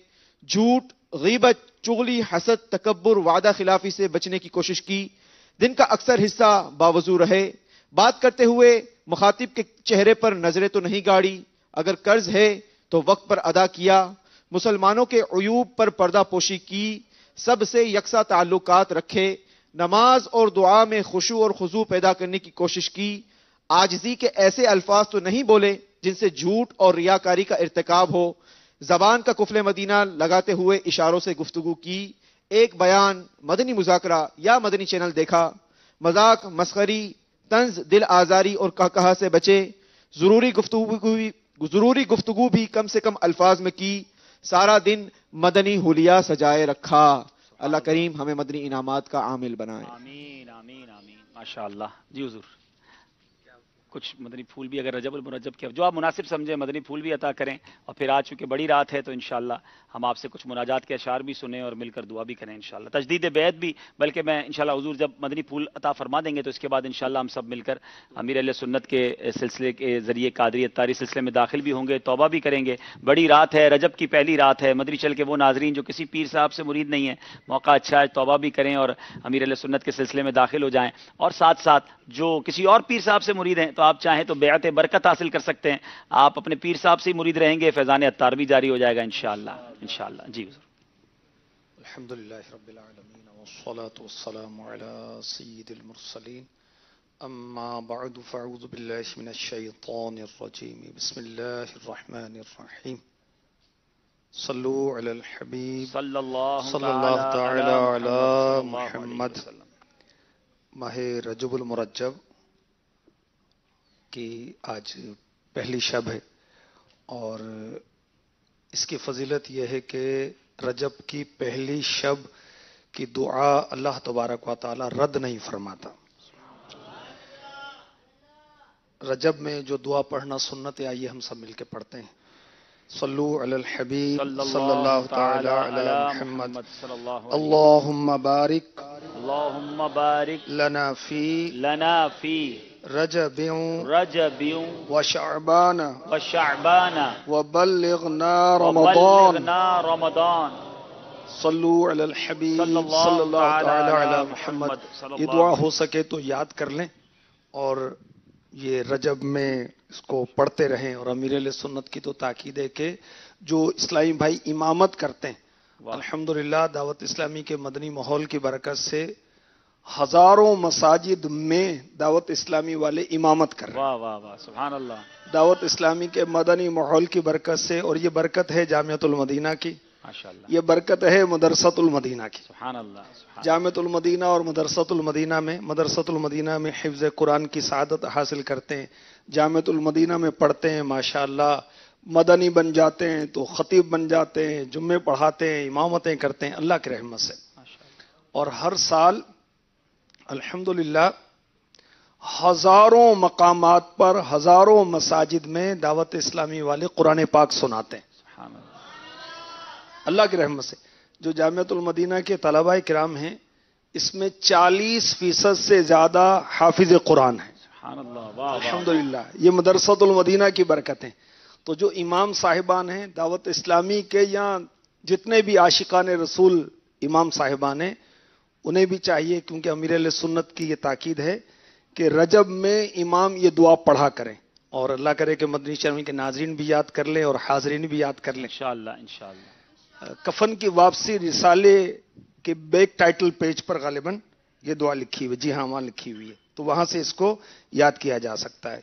جھوٹ, غیبت, چغلی, حسد, تکبر, وعدہ خلافی سے بچنے کی کوشش کی, دن کا اکثر حصہ باوضو رہے, بات کرتے ہوئے مخاطب کے چہرے پر نظریں تو نہیں گاڑی, اگر قرض ہے تو وقت پر ادا کیا, مسلمانوں کے عیوب پر پردہ پوشی کی, سب سے یکساں تعلقات رکھے, نماز اور دعا میں خشوع اور خضوع پیدا کرنے کی کوشش کی، عاجزی کے ایسے الفاظ تو نہیں بولے جن سے جھوٹ اور ریاکاری کا ارتکاب ہو، زبان کا قفل مدینہ لگاتے ہوئے اشاروں سے گفتگو کی، ایک بیان، مدنی مذاکرہ یا مدنی چینل دیکھا، مذاق، مسخری، طنز، دل آزاری اور کہا سے بچے، ضروری گفتگو بھی کم سے کم الفاظ میں کی، سارا دن مدنی حلیہ سجائے رکھا۔ اللہ کریم ہمیں مدنی انعامات کا عامل بنائے۔ آمین آمین آمین، ماشاءاللہ۔ جی حضور، کچھ مدنی پھول بھی اگر رجب المرجب کے جو آپ مناسب سمجھیں مدنی پھول بھی عطا کریں، اور پھر آج چونکہ بڑی رات ہے تو انشاءاللہ ہم آپ سے کچھ مناجات کے اشعار بھی سنیں اور مل کر دعا بھی کریں انشاءاللہ، تجدید بیعت بھی، بلکہ میں انشاءاللہ حضور جب مدنی پھول عطا فرما دیں گے تو اس کے بعد انشاءاللہ ہم سب مل کر امیر اہل سنت کے سلسلے کے ذریعے قادری اتاری سلسلے میں داخل بھی ہوں گے، توبہ بھی کریں گے۔ بڑی رات ہے، رجب کی پہلی رات ہے، مدنی چل کے وہ ناظرین جو کسی پیر صاحب سے مرید نہیں ہیں، موقع اچھا ہے، توبہ بھی کریں اور امیر اہل سنت کے سلسلے میں داخل ہو جائیں، اور ساتھ ساتھ جو کسی اور پیر صاحب سے مرید ہیں تو آپ چاہیں تو بیعت برکت حاصل کر سکتے ہیں، آپ اپنے پیر صاحب سے مرید رہیں گے، فیضان اتار بھی جاری ہو جائے گا انشاءاللہ انشاءاللہ۔ جی حضور۔ الحمدللہ رب العالمین والصلاة والسلام علی سید المرسلین، اما بعد فاعوذ باللہ من الشیطان الرجیم، بسم اللہ الرحمن الرحیم، صلو علی الحبیب صلی اللہ تعالی علی محمد۔ ماہ رجب المرجب کی آج پہلی شب ہے، اور اس کی فضیلت یہ ہے کہ رجب کی پہلی شب کی دعا اللہ تبارک و تعالی رد نہیں فرماتا۔ رجب میں جو دعا پڑھنا سنت ہے، آئیے ہم سب مل کے پڑھتے ہیں۔ صلو علی الحبیب صلی اللہ تعالی علی محمد، اللہم بارک لنا فی رجب وشعبان وبلغنا رمضان، صلو علی الحبیب صلی اللہ تعالی علی محمد۔ یہ دعا ہو سکے تو یاد کر لیں، اور یہ رجب میں اس کو پڑھتے رہیں، اور امیر اہل سنت کی تو تاکید ہے کہ جو اسلامی بھائی امامت کرتے ہیں، الحمدللہ دعوت اسلامی کے مدنی ماحول کی برکت سے ہزاروں مساجد میں دعوت اسلامی والے امامت کر رہے ہیں۔ واہ واہ واہ، سبحان اللہ۔ دعوت اسلامی کے مدنی ماحول کی برکت سے، اور یہ برکت ہے جامعۃ المدینہ کی، ماشاءاللہ، یہ برکت ہے مدرسۃ المدینہ کی۔ سبحان اللہ، سبحان جامعۃ المدینہ اور مدرسۃ المدینہ میں حفظ قرآن کی سعادت حاصل کرتے ہیں، جامعۃ المدینہ میں پڑھتے ہیں، ماشاءاللہ مدنی بن جاتے ہیں تو خطیب بن جاتے ہیں، جمعے پڑھاتے ہیں، امامتیں کرتے ہیں اللہ کی رحمت سے۔ اور ہر سال الحمدللہ ہزاروں مقامات پر، ہزاروں مساجد میں دعوت اسلامی والے قرآن پاک سناتے ہیں اللہ کی رحمت سے۔ جو جامعۃ المدینہ کے طلباء کرام ہیں، اس میں 40% سے زیادہ حافظ قرآن ہیں، الحمدللہ۔ یہ مدرسۃ المدینہ کی برکت ہیں۔ تو جو امام صاحبان ہیں دعوت اسلامی کے، یا جتنے بھی عاشقان رسول امام صاحبان ہیں، انہیں بھی چاہیے، کیونکہ امیر اہل سنت کی یہ تاکید ہے کہ رجب میں امام یہ دعا پڑھا کریں، اور اللہ کرے کہ مدنی چینل کے ناظرین بھی یاد کر لیں اور حاضرین بھی یاد کر لیں انشاءاللہ انشاءاللہ۔ کفن کی واپسی رسالے کے بیک ٹائٹل پیج پر غالباً یہ دعا لکھی ہوئی، جی ہاں وہاں لکھی ہوئی ہے، تو وہاں سے اس کو یاد کیا جا سکتا ہے۔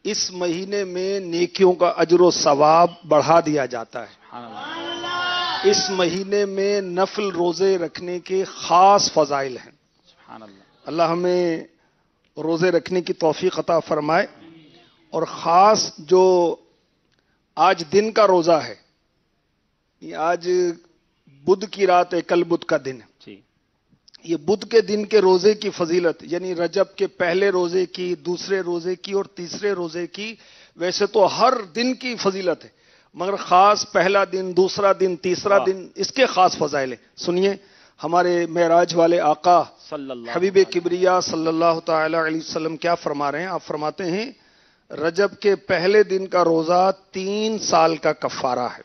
اس مہینے میں نیکیوں کا اجر و ثواب بڑھا دیا جاتا ہے۔ اس مہینے میں نفل روزے رکھنے کے خاص فضائل ہیں، اللہ ہمیں روزے رکھنے کی توفیق عطا فرمائے۔ اور خاص جو آج دن کا روزہ ہے، یہ آج بدھ کی رات ہے، کل بدھ کا دن ہے، یہ بدھ کے دن کے روزے کی فضیلت، یعنی رجب کے پہلے روزے کی، دوسرے روزے کی اور تیسرے روزے کی، ویسے تو ہر دن کی فضیلت ہے، مگر خاص پہلا دن، دوسرا دن، تیسرا دن، اس کے خاص فضائل ہیں۔ سنیے ہمارے معراج والے آقا حبیب کبریا صلی اللہ تعالی علیہ وسلم کیا فرما رہے ہیں۔ آپ فرماتے ہیں رجب کے پہلے دن کا روزہ 3 سال کا کفارہ ہے،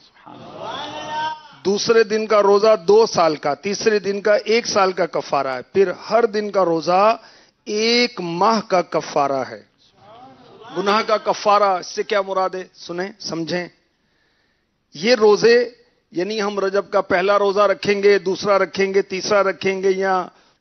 دوسرے دن کا روزہ 2 سال کا، تیسرے دن کا 1 سال کا کفارہ ہے، پھر ہر دن کا روزہ 1 ماہ کا کفارہ ہے۔ گناہ کا کفارہ، اس سے کیا مراد ہے؟ سنیں سمجھیں۔ یہ روزے، یعنی ہم رجب کا پہلا روزہ رکھیں گے، دوسرا رکھیں گے، تیسرا رکھیں گے، یا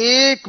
1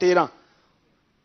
13,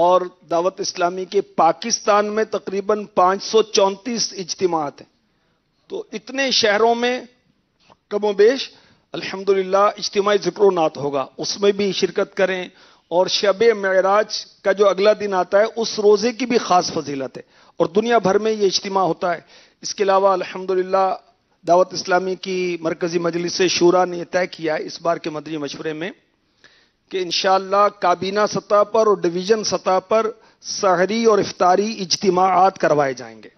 اور دعوت اسلامی کے پاکستان میں تقریباً 534 اجتماعات ہیں. تو اتنے شہروں میں کم و بیش الحمدللہ اجتماعی ذکر و نعت ہوگا، اس میں بھی شرکت کریں. اور شب معراج کا جو اگلا دن آتا ہے اس روزے کی بھی خاص فضیلت ہے، اور دنیا بھر میں یہ اجتماع ہوتا ہے. اس کے علاوہ الحمدللہ دعوت اسلامی کی مرکزی مجلس شورا نے یہ طے کیا ہے اس بار کے مدنی مشورے میں کہ انشاءاللہ کابینہ سطح پر اور ڈویژن سطح پر سحری اور افطاری اجتماعات کروائے جائیں گے.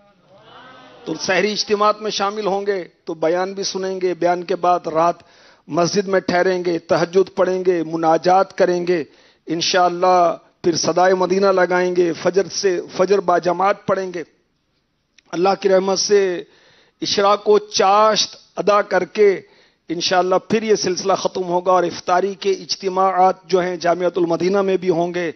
تو سحری اجتماعات میں شامل ہوں گے تو بیان بھی سنیں گے، بیان کے بعد رات مسجد میں ٹھہریں گے، تہجد پڑھیں گے، مناجات کریں گے انشاءاللہ. پھر صدائے مدینہ لگائیں گے، فجر با جماعت پڑھیں گے. اللہ کی رحمت سے اشراق و چاشت ادا کر کے انشاءاللہ پھر یہ سلسلہ ختم ہوگا، اور افطاری کے اجتماعات جو ہیں جامعۃ المدینہ میں بھی ہوں گے.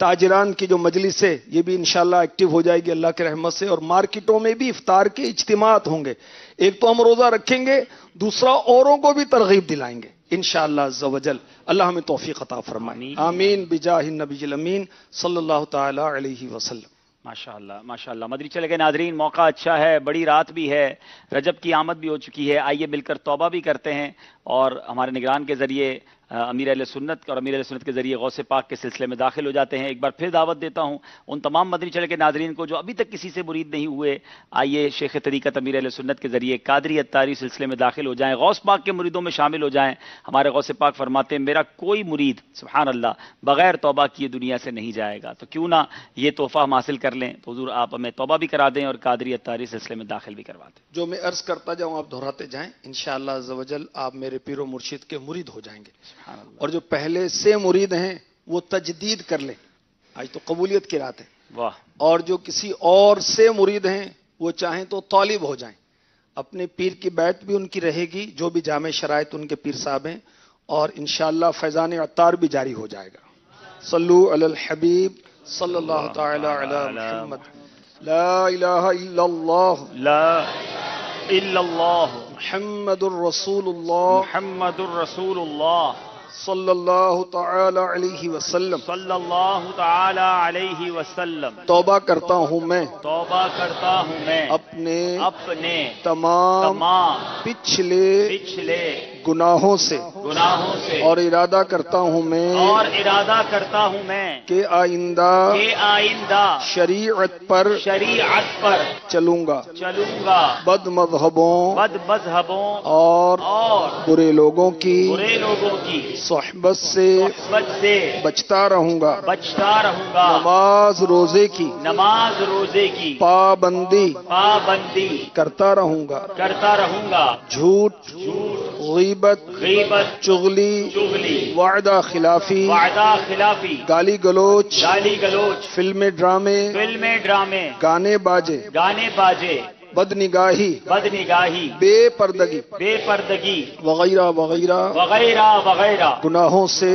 تاجران کی جو مجلس ہے یہ بھی انشاءاللہ ایکٹیو ہو جائے گی اللہ کی رحمت سے، اور مارکیٹوں میں بھی افطار کے اجتماعات ہوں گے. ایک تو ہم روزہ رکھیں گے، دوسرا اوروں کو بھی ترغیب دلائیں گے انشاءاللہ عز و جل. اللہ ہمیں توفیق عطا فرمائے، آمین بجاہ النبی الامین صلی اللہ تعالی علیہ وسلم. ماشاءاللہ ماشاءاللہ. مدری چلے گئے ناظرین، موقع اچھا ہے، بڑی رات بھی ہے، رجب کی آمد بھی ہو چکی ہے. آئیے مل کر توبہ بھی کرتے ہیں، اور ہمارے نگران کے ذریعے امیر اہل سنت اور امیر اہل سنت کے ذریعے غوث پاک کے سلسلے میں داخل ہو جاتے ہیں. ایک بار پھر دعوت دیتا ہوں ان تمام مدنی چلے کے ناظرین کو جو ابھی تک کسی سے مرید نہیں ہوئے، آئیے شیخ طریقت امیر اہل سنت کے ذریعے قادری اتاری سلسلے میں داخل ہو جائیں، غوث پاک کے مریدوں میں شامل ہو جائیں. ہمارے غوث پاک فرماتے ہیں میرا کوئی مرید سبحان اللہ بغیر توبہ کیے دنیا سے نہیں جائے گا. تو کیوں نہ یہ تحفہ ہم حاصل کر لیں. تو حضور آپ ہمیں توبہ بھی کرا دیں اور قادری اتاری سلسلے میں داخل بھی کروا دیں. جو میں عرض کرتا جاؤں آپ دہراتے جائیں، انشاءاللہ عز و جل آپ میرے پیر و مرشد کے مرید ہو جائیں گے. اور جو پہلے سے مرید ہیں وہ تجدید کر لیں، آج تو قبولیت کی رات ہے. واہ. اور جو کسی اور سے مرید ہیں وہ چاہیں تو طالب ہو جائیں. اپنے پیر کی بیعت بھی ان کی رہے گی، جو بھی جامع شرائط ان کے پیر صاحب ہیں، اور انشاءاللہ فیضان عطار بھی جاری ہو جائے گا. صلو علی الحبیب صلی اللہ تعالی علی محمد. لا الہ الا اللہ، لا الا اللہ، محمد الرسول اللہ، محمد الرسول اللہ، صلی اللہ تعالی علیہ وسلم، صلی اللہ تعالی علیہ وسلم. توبہ کرتا ہوں میں، توبہ کرتا ہوں میں اپنے تمام پچھلے گناہوں سے اور ارادہ کرتا ہوں میں کہ آئندہ شریعت پر چلوں گا بد مذہبوں اور برے لوگوں کی صحبت سے بچتا رہوں گا. نماز روزے کی پابندی کرتا رہوں گا. جھوٹ غیبت چغلی وعدہ خلافی گالی گلوچ فلم ڈرامے گانے باجے بد نگاہی بے پردگی وغیرہ گناہوں سے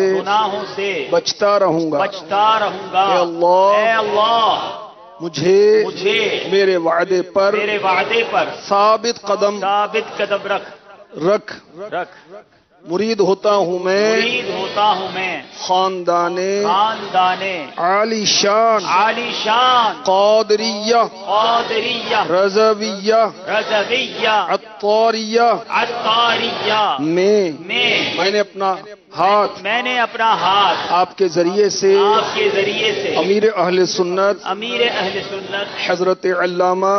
بچتا رہوں گا. اے اللہ مجھے میرے وعدے پر ثابت قدم رکھ. مرید ہوتا ہوں میں خاندان عالی شان قادریہ رضویہ عطاریہ میں نے اپنا ہاتھ آپ کے ذریعے سے امیر اہل سنت حضرت علامہ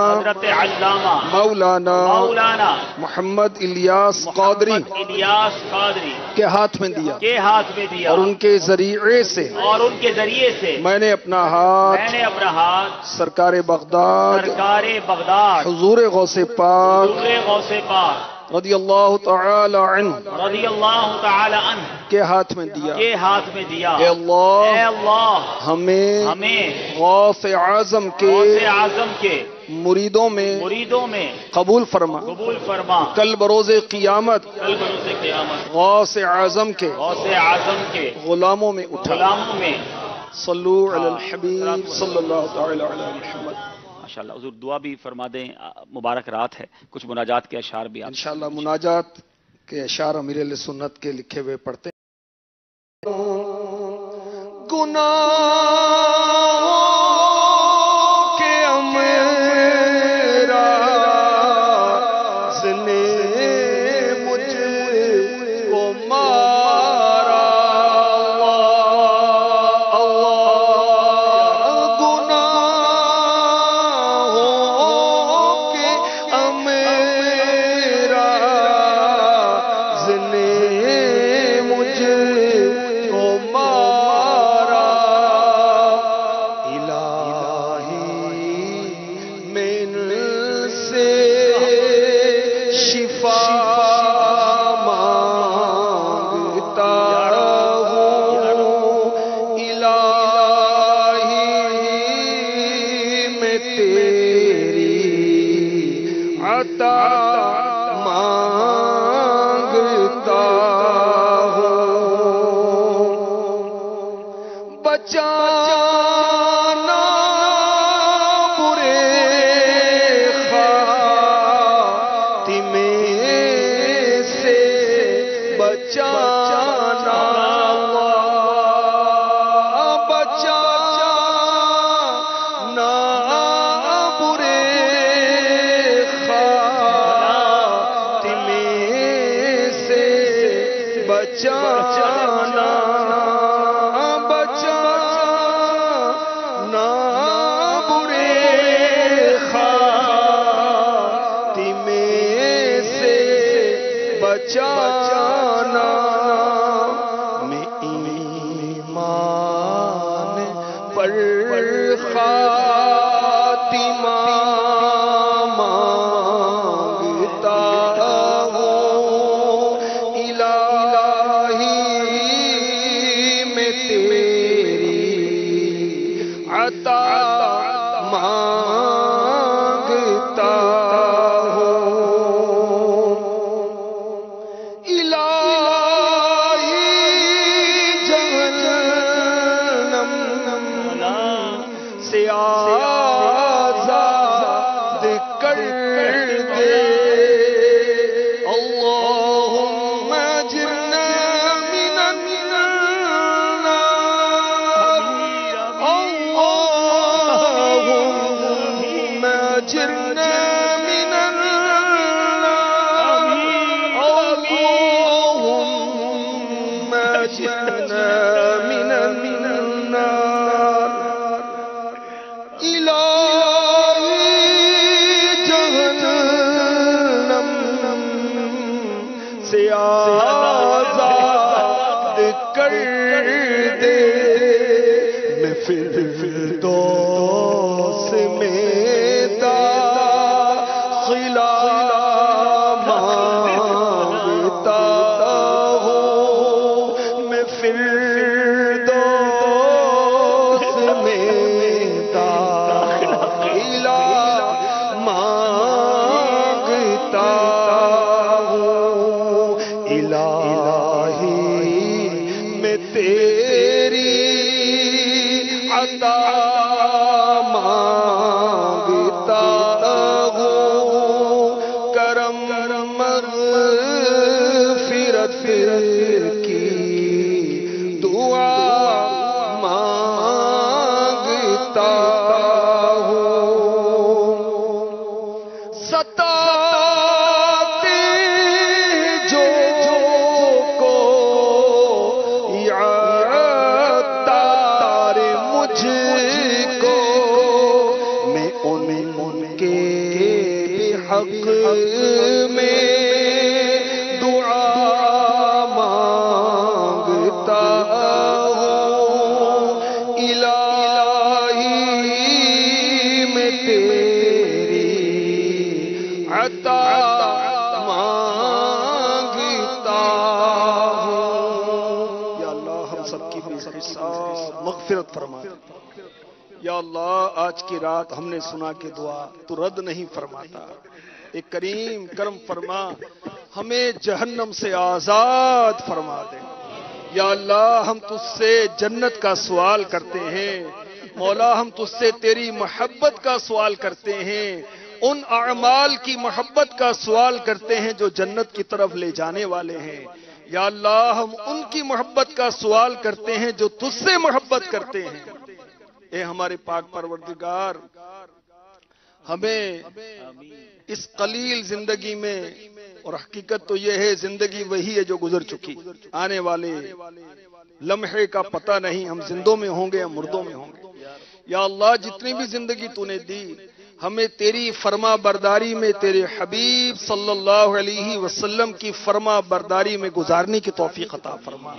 مولانا محمد الیاس قادری کے ہاتھ میں دیا اور ان کے ذریعے سے میں نے اپنا ہاتھ سرکار بغداد حضور غوث پاک رضی اللہ تعالی عنہ کے ہاتھ میں دیا. اے اللہ ہمیں غوث اعظم کے مریدوں میں قبول فرما. کل بروز قیامت غوث اعظم کے غلاموں میں اٹھا. صلو علی الحبیب صلی اللہ تعالی علی محمد. ماشاءاللہ حضور دعا بھی فرما دیں، مبارک رات ہے، کچھ مناجات کے اشعار بھی انشاءاللہ مناجات کے اشعار امیر اہل سنت کے لکھے ہوئے پڑھتے ہیں. گناہ شفا مانگتا ہوں الہی میں تیری عطا مانگتا ہوں بچانا برے خاتمے سے بچانا بچانا برے خاتمے سے بچانا بچانا برے خاتمے سے بچانا میں ایمان پر خاتمہ مانگتا ہوں الہی میں تیری عطا مانگتا ہوں الہی جہنم سے آزاد کر دے اللہم اجرنا من النار اللہم اجرنا من النار اللہم اجرنا من النار الہی جہنم سے آزاد کر دے میں فردوس میں داخلہ مانگتا ہوں میں فردوس میں داخلہ مانگتا ہوں الہی میں تیری عطا مانگتا ہوں کرم مغفرت کی دعا مانگتا ہوں ستاتے جو کو یا تار مجھ کو میں ان کے حق میں دعا مانگتا ہوں الہی میں تیری عطا مانگتا ہوں یا اللہ ہم سب کی بے حساب مغفرت فرما یا اللہ آج کی رات ہم نے سنا کہ دعا تو رد نہیں فرماتا اے کریم کرم فرما ہمیں جہنم سے آزاد فرما دے یا اللہ ہم تجھ سے جنت کا سوال کرتے ہیں مولا ہم تجھ سے تیری محبت کا سوال کرتے ہیں ان اعمال کی محبت کا سوال کرتے ہیں جو جنت کی طرف لے جانے والے ہیں یا اللہ ہم ان کی محبت کا سوال کرتے ہیں جو تجھ سے محبت کرتے ہیں اے ہمارے پاک پروردگار ہمیں اس قلیل زندگی میں اور حقیقت تو یہ ہے زندگی وہی ہے جو گزر چکی آنے والے لمحے کا پتہ نہیں ہم زندوں میں ہوں گے یا مردوں میں ہوں گے یا اللہ جتنی بھی زندگی تو نے دی ہمیں تیری فرما برداری میں تیرے حبیب صلی اللہ علیہ وسلم کی فرما برداری میں گزارنے کی توفیق عطا فرما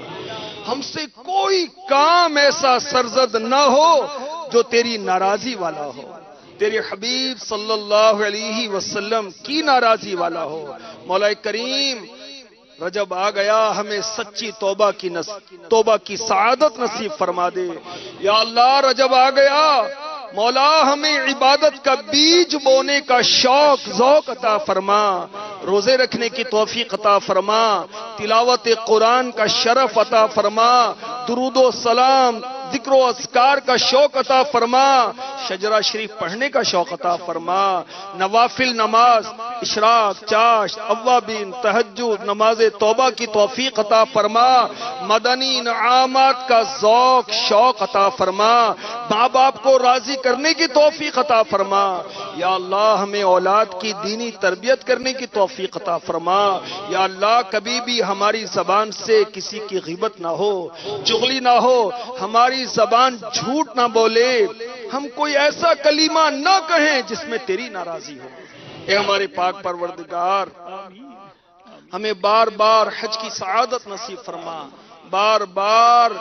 ہم سے کوئی کام ایسا سرزد نہ ہو جو تیری ناراضی والا ہو تیرے حبیب صلی اللہ علیہ وسلم کی ناراضی والا ہو۔ مولا کریم رجب آ گیا، ہمیں سچی توبہ کی سعادت نصیب فرما دے یا اللہ۔ رجب آ گیا مولا، ہمیں عبادت کا بیج بونے کا شوق ذوق عطا فرما، روزے رکھنے کی توفیق عطا فرما، تلاوت قرآن کا شرف عطا فرما، درود و سلام ذکر و اذکار کا شوق عطا فرما، شجرہ شریف پڑھنے کا شوق عطا فرما، نوافل نماز اشراق چاشت اوابین تہجد نماز توبہ کی توفیق عطا فرما، مدنی انعامات کا ذوق شوق عطا فرما، ماں باپ کو راضی کرنے کی توفیق عطا فرما یا اللہ۔ ہمیں اولاد کی دینی تربیت کرنے کی توفیق عطا فرما یا اللہ۔ کبھی بھی ہماری زبان سے کسی کی غیبت نہ ہو، چغلی نہ ہو، ہماری زبان جھوٹ نہ بولے، ہم کوئی ایسا کلمہ نہ کہیں جس میں تیری ناراضی ہو۔ اے ہمارے پاک پروردگار، ہمیں بار بار حج کی سعادت نصیب فرما، بار بار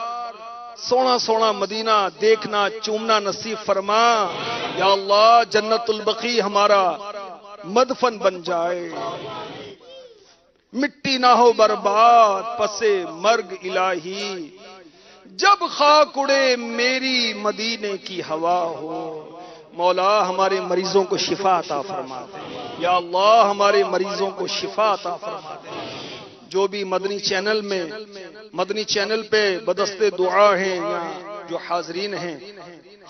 سونا سونا مدینہ دیکھنا چومنا نصیب فرما یا اللہ۔ جنت البقیع ہمارا مدفن بن جائے، مٹی نہ ہو برباد پسے مرگ الہی، جب خاک اڑے میری مدینے کی ہوا ہو۔ مولا ہمارے مریضوں کو شفا عطا فرما دے یا اللہ، ہمارے مریضوں کو شفا عطا فرما دے۔ جو بھی مدنی چینل پہ بدستِ دعا ہیں یا جو حاضرین ہیں،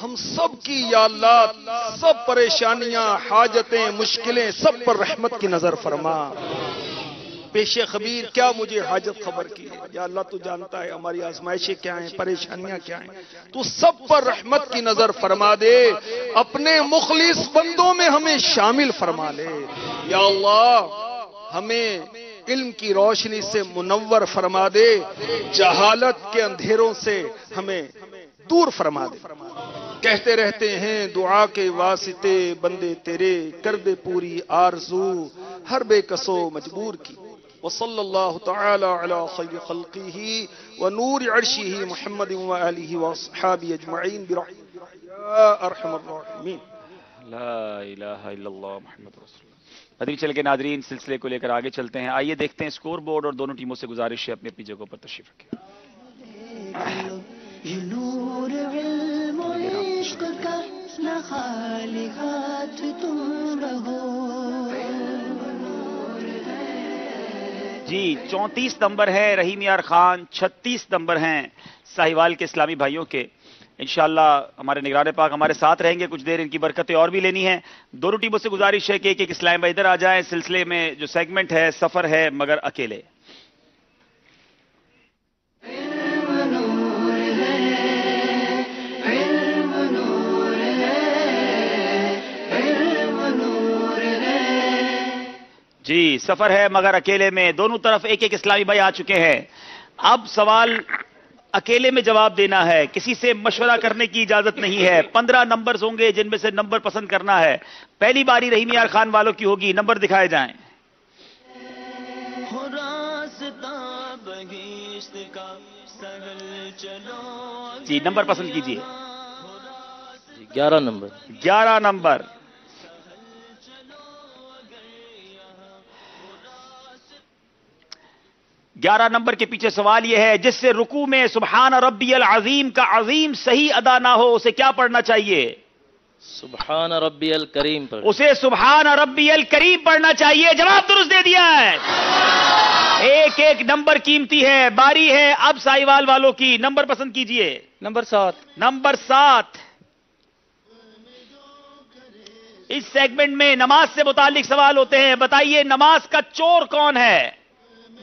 ہم سب کی یا اللہ سب پریشانیاں حاجتیں مشکلیں سب پر رحمت کی نظر فرما۔ پیش خبیر کیا مجھے حاجت خبر کی ہے یا اللہ، تو جانتا ہے ہماری آزمائشیں کیا ہیں، پریشانیاں کیا ہیں، تو سب پر رحمت کی نظر فرما دے، اپنے مخلص بندوں میں ہمیں شامل فرما لے یا اللہ۔ ہمیں علم کی روشنی سے منور فرما دے، جہالت کے اندھیروں سے ہمیں دور فرما دے۔ کہتے رہتے ہیں دعا کے واسطے بندے تیرے، کر دے پوری آرزو ہر بے کسو مجبور کی۔ وصلی اللہ تعالی علی خیر خلقہ ونور عرشہ محمد وآلہ واصحابہ اجمعین برحمتک یا ارحم الراحمین۔ لا الہ الا اللہ محمد رسول اللہ۔ مدنی چینل کے ناظرین، سلسلے کو لے کر آگے چلتے ہیں۔ آئیے دیکھتے ہیں اسکور بورڈ اور دونوں ٹیموں سے گزارش ہے اپنی اپنی جگہوں پر تشریف رکھیں۔ یہ نور علم و عشق کا نہ خالی ہاتھ تم رہو۔ جی 34 نمبر ہے رحیم یار خان، 36 نمبر ہیں ساہیوال کے اسلامی بھائیوں کے۔ انشاءاللہ ہمارے نگران پاک ہمارے ساتھ رہیں گے کچھ دیر، ان کی برکتیں اور بھی لینی ہیں۔ دونوں ٹیموں سے گزارش ہے کہ ایک اسلام بھائی ادھر آ جائیں۔ سلسلے میں جو سیگمنٹ ہے سفر ہے مگر اکیلے۔ جی سفر ہے مگر اکیلے میں دونوں طرف ایک ایک اسلامی بھائی آ چکے ہیں۔ اب سوال اکیلے میں جواب دینا ہے، کسی سے مشورہ کرنے کی اجازت نہیں ہے۔ 15 نمبرز ہوں گے جن میں سے نمبر پسند کرنا ہے۔ پہلی باری رحیم یار خان والوں کی ہوگی، نمبر دکھائے جائیں۔ جی نمبر پسند کیجئے۔ 11 نمبر 11 نمبر۔ گیارہ نمبر کے پیچھے سوال یہ ہے، جس سے رکوع میں سبحان ربی العظیم کا عظیم صحیح ادا نہ ہو اسے کیا پڑھنا چاہیے؟ سبحان ربی الکریم پر اسے سبحان ربی الکریم پڑھنا چاہیے۔ جواب درست دے دیا ہے۔ ایک ایک نمبر قیمتی ہے۔ باری ہے اب ساہیوال والوں کی، نمبر پسند کیجئے۔ نمبر 7۔ نمبر 7۔ اس سیگمنٹ میں نماز سے متعلق سوال ہوتے ہیں، بتائیے نماز کا چور کون ہے؟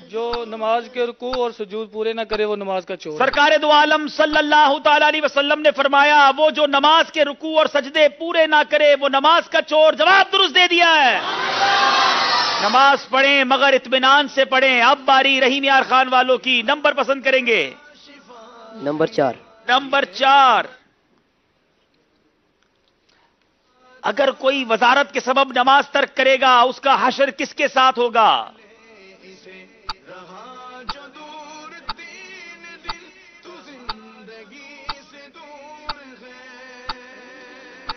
جو نماز کے رکوع اور سجود پورے نہ کرے وہ نماز کا چور۔ سرکار دو عالم صلی اللہ تعالی علیہ وسلم نے فرمایا وہ جو نماز کے رکوع اور سجدے پورے نہ کرے وہ نماز کا چور۔ جواب درست دے دیا ہے۔ نماز پڑھیں مگر اطمینان سے پڑھیں۔ اب باری رحیم یار خان والوں کی، نمبر پسند کریں گے۔ نمبر 4۔ نمبر 4۔ اگر کوئی وزارت کے سبب نماز ترک کرے گا اس کا حشر کس کے ساتھ ہوگا؟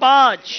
5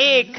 1।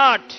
8।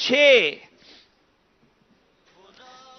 6।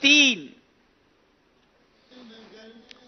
3।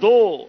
2।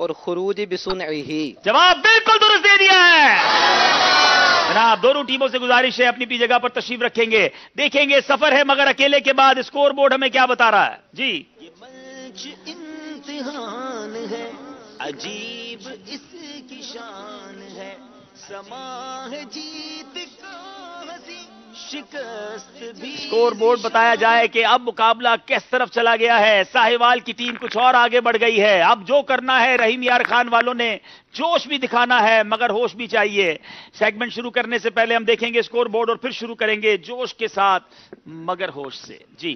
اور خروج بصنعہ. جواب بالکل درست دے دیا ہے جناب. دونوں ٹیموں سے گزارش ہے اپنی اپنی جگہ پر تشریف رکھیں گے. دیکھیں گے سفر ہے مگر اکیلے کے بعد اسکور بورڈ ہمیں کیا بتا رہا ہے. جی یہ منچ امتحان ہے عجیب اس کی شان ہے سما ہے جیت کا ہنسی شکست بھی. اسکور بورڈ بتایا جائے کہ اب مقابلہ کس طرف چلا گیا ہے. ساہیوال کی ٹیم کچھ اور آگے بڑھ گئی ہے. اب جو کرنا ہے رحیم یار خان والوں نے جوش بھی دکھانا ہے مگر ہوش بھی چاہیے. سیگمنٹ شروع کرنے سے پہلے ہم دیکھیں گے اسکور بورڈ اور پھر شروع کریں گے جوش کے ساتھ مگر ہوش سے. جی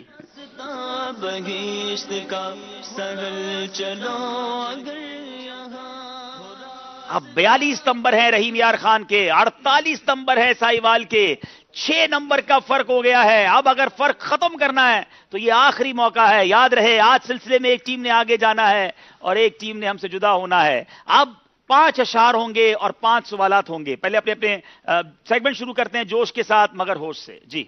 بہشت کا سگل چلو اگر اب 42 نمبر ہے رحیم یار خان کے, 48 نمبر ہے ساہیوال کے. 6 نمبر کا فرق ہو گیا ہے. اب اگر فرق ختم کرنا ہے تو یہ آخری موقع ہے. یاد رہے آج سلسلے میں ایک ٹیم نے آگے جانا ہے اور ایک ٹیم نے ہم سے جدا ہونا ہے. اب 5 اشعار ہوں گے اور 5 سوالات ہوں گے. پہلے اپنے اپنے سیگمنٹ شروع کرتے ہیں جوش کے ساتھ مگر ہوش سے. جی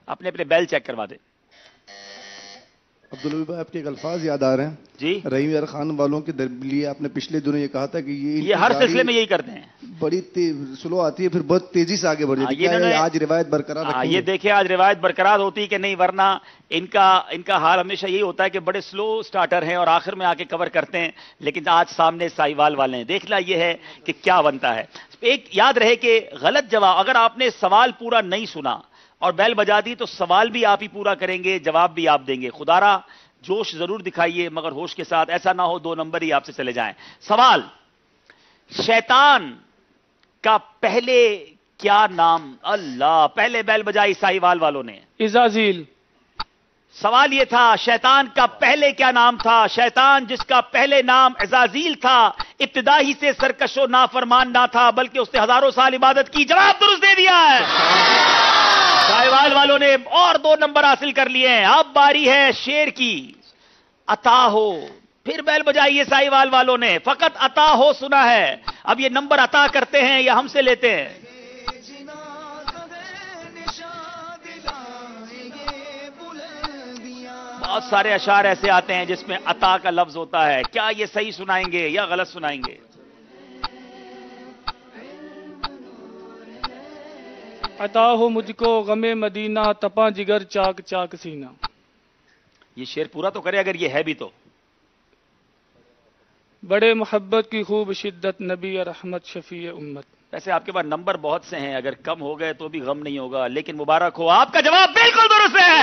اپنے اپنے بیل چیک کروا دیں. عبدالنبی بھائی آپ کے ایک الفاظ یاد آ رہے ہیں. جی رحیم یار خان والوں کے لیے آپ نے پچھلے دنوں یہ کہا تھا کہ یہ ہر سلسلے میں یہی کرتے ہیں. بڑی سلو آتی ہے پھر بہت تیزی سے آگے بڑھ جاتی ہے. آج روایت برقرار رکھیں یہ دیکھیں آج روایت برقرار ہوتی کہ نہیں, ورنہ ان کا حال ہمیشہ یہی ہوتا ہے کہ بڑے سلو سٹارٹر ہیں اور آخر میں آ کے کور کرتے ہیں. لیکن آج سامنے ساہیوال والے ہیں. دیکھنا یہ ہے کہ کیا بنتا ہے. ایک یاد رہے کہ غلط جواب, اگر آپ نے سوال پورا نہیں سنا اور بیل بجا دی تو سوال بھی آپ ہی پورا کریں گے, جواب بھی آپ دیں گے. خدارا جوش ضرور دکھائیے مگر ہوش کے ساتھ, ایسا نہ ہو 2 نمبر ہی آپ سے چلے جائیں. سوال, شیطان کا پہلے کیا نام. اللہ, پہلے بیل بجائی ساہیوال والوں نے. عزازیل. سوال یہ تھا شیطان کا پہلے کیا نام تھا. شیطان جس کا پہلے نام عزازیل تھا ابتدا ہی سے سرکش و نافرمان نہ تھا بلکہ اس نے ہزاروں سال عبادت کی. جواب درست دے دیا ہے ساہیوال والوں نے اور 2 نمبر حاصل کر لیے ہیں. اب باری ہے شیر کی. عطا ہو, پھر بیل بجائیے ساہیوال والوں نے. فقط عطا ہو سنا ہے. اب یہ نمبر عطا کرتے ہیں یا ہم سے لیتے ہیں. بہت سارے اشعار ایسے آتے ہیں جس میں عطا کا لفظ ہوتا ہے. کیا یہ صحیح سنائیں گے یا غلط سنائیں گے. عطا ہو مجھ کو غم مدینہ تپا جگر چاک چاک سینہ. یہ شعر پورا تو کرے اگر یہ ہے بھی تو. بڑے محبت کی خوب شدت نبی رحمت شفیع امت. ویسے آپ کے پاس نمبر بہت سے ہیں, اگر کم ہو گئے تو بھی غم نہیں ہوگا, لیکن مبارک ہو آپ کا جواب بالکل درست ہے.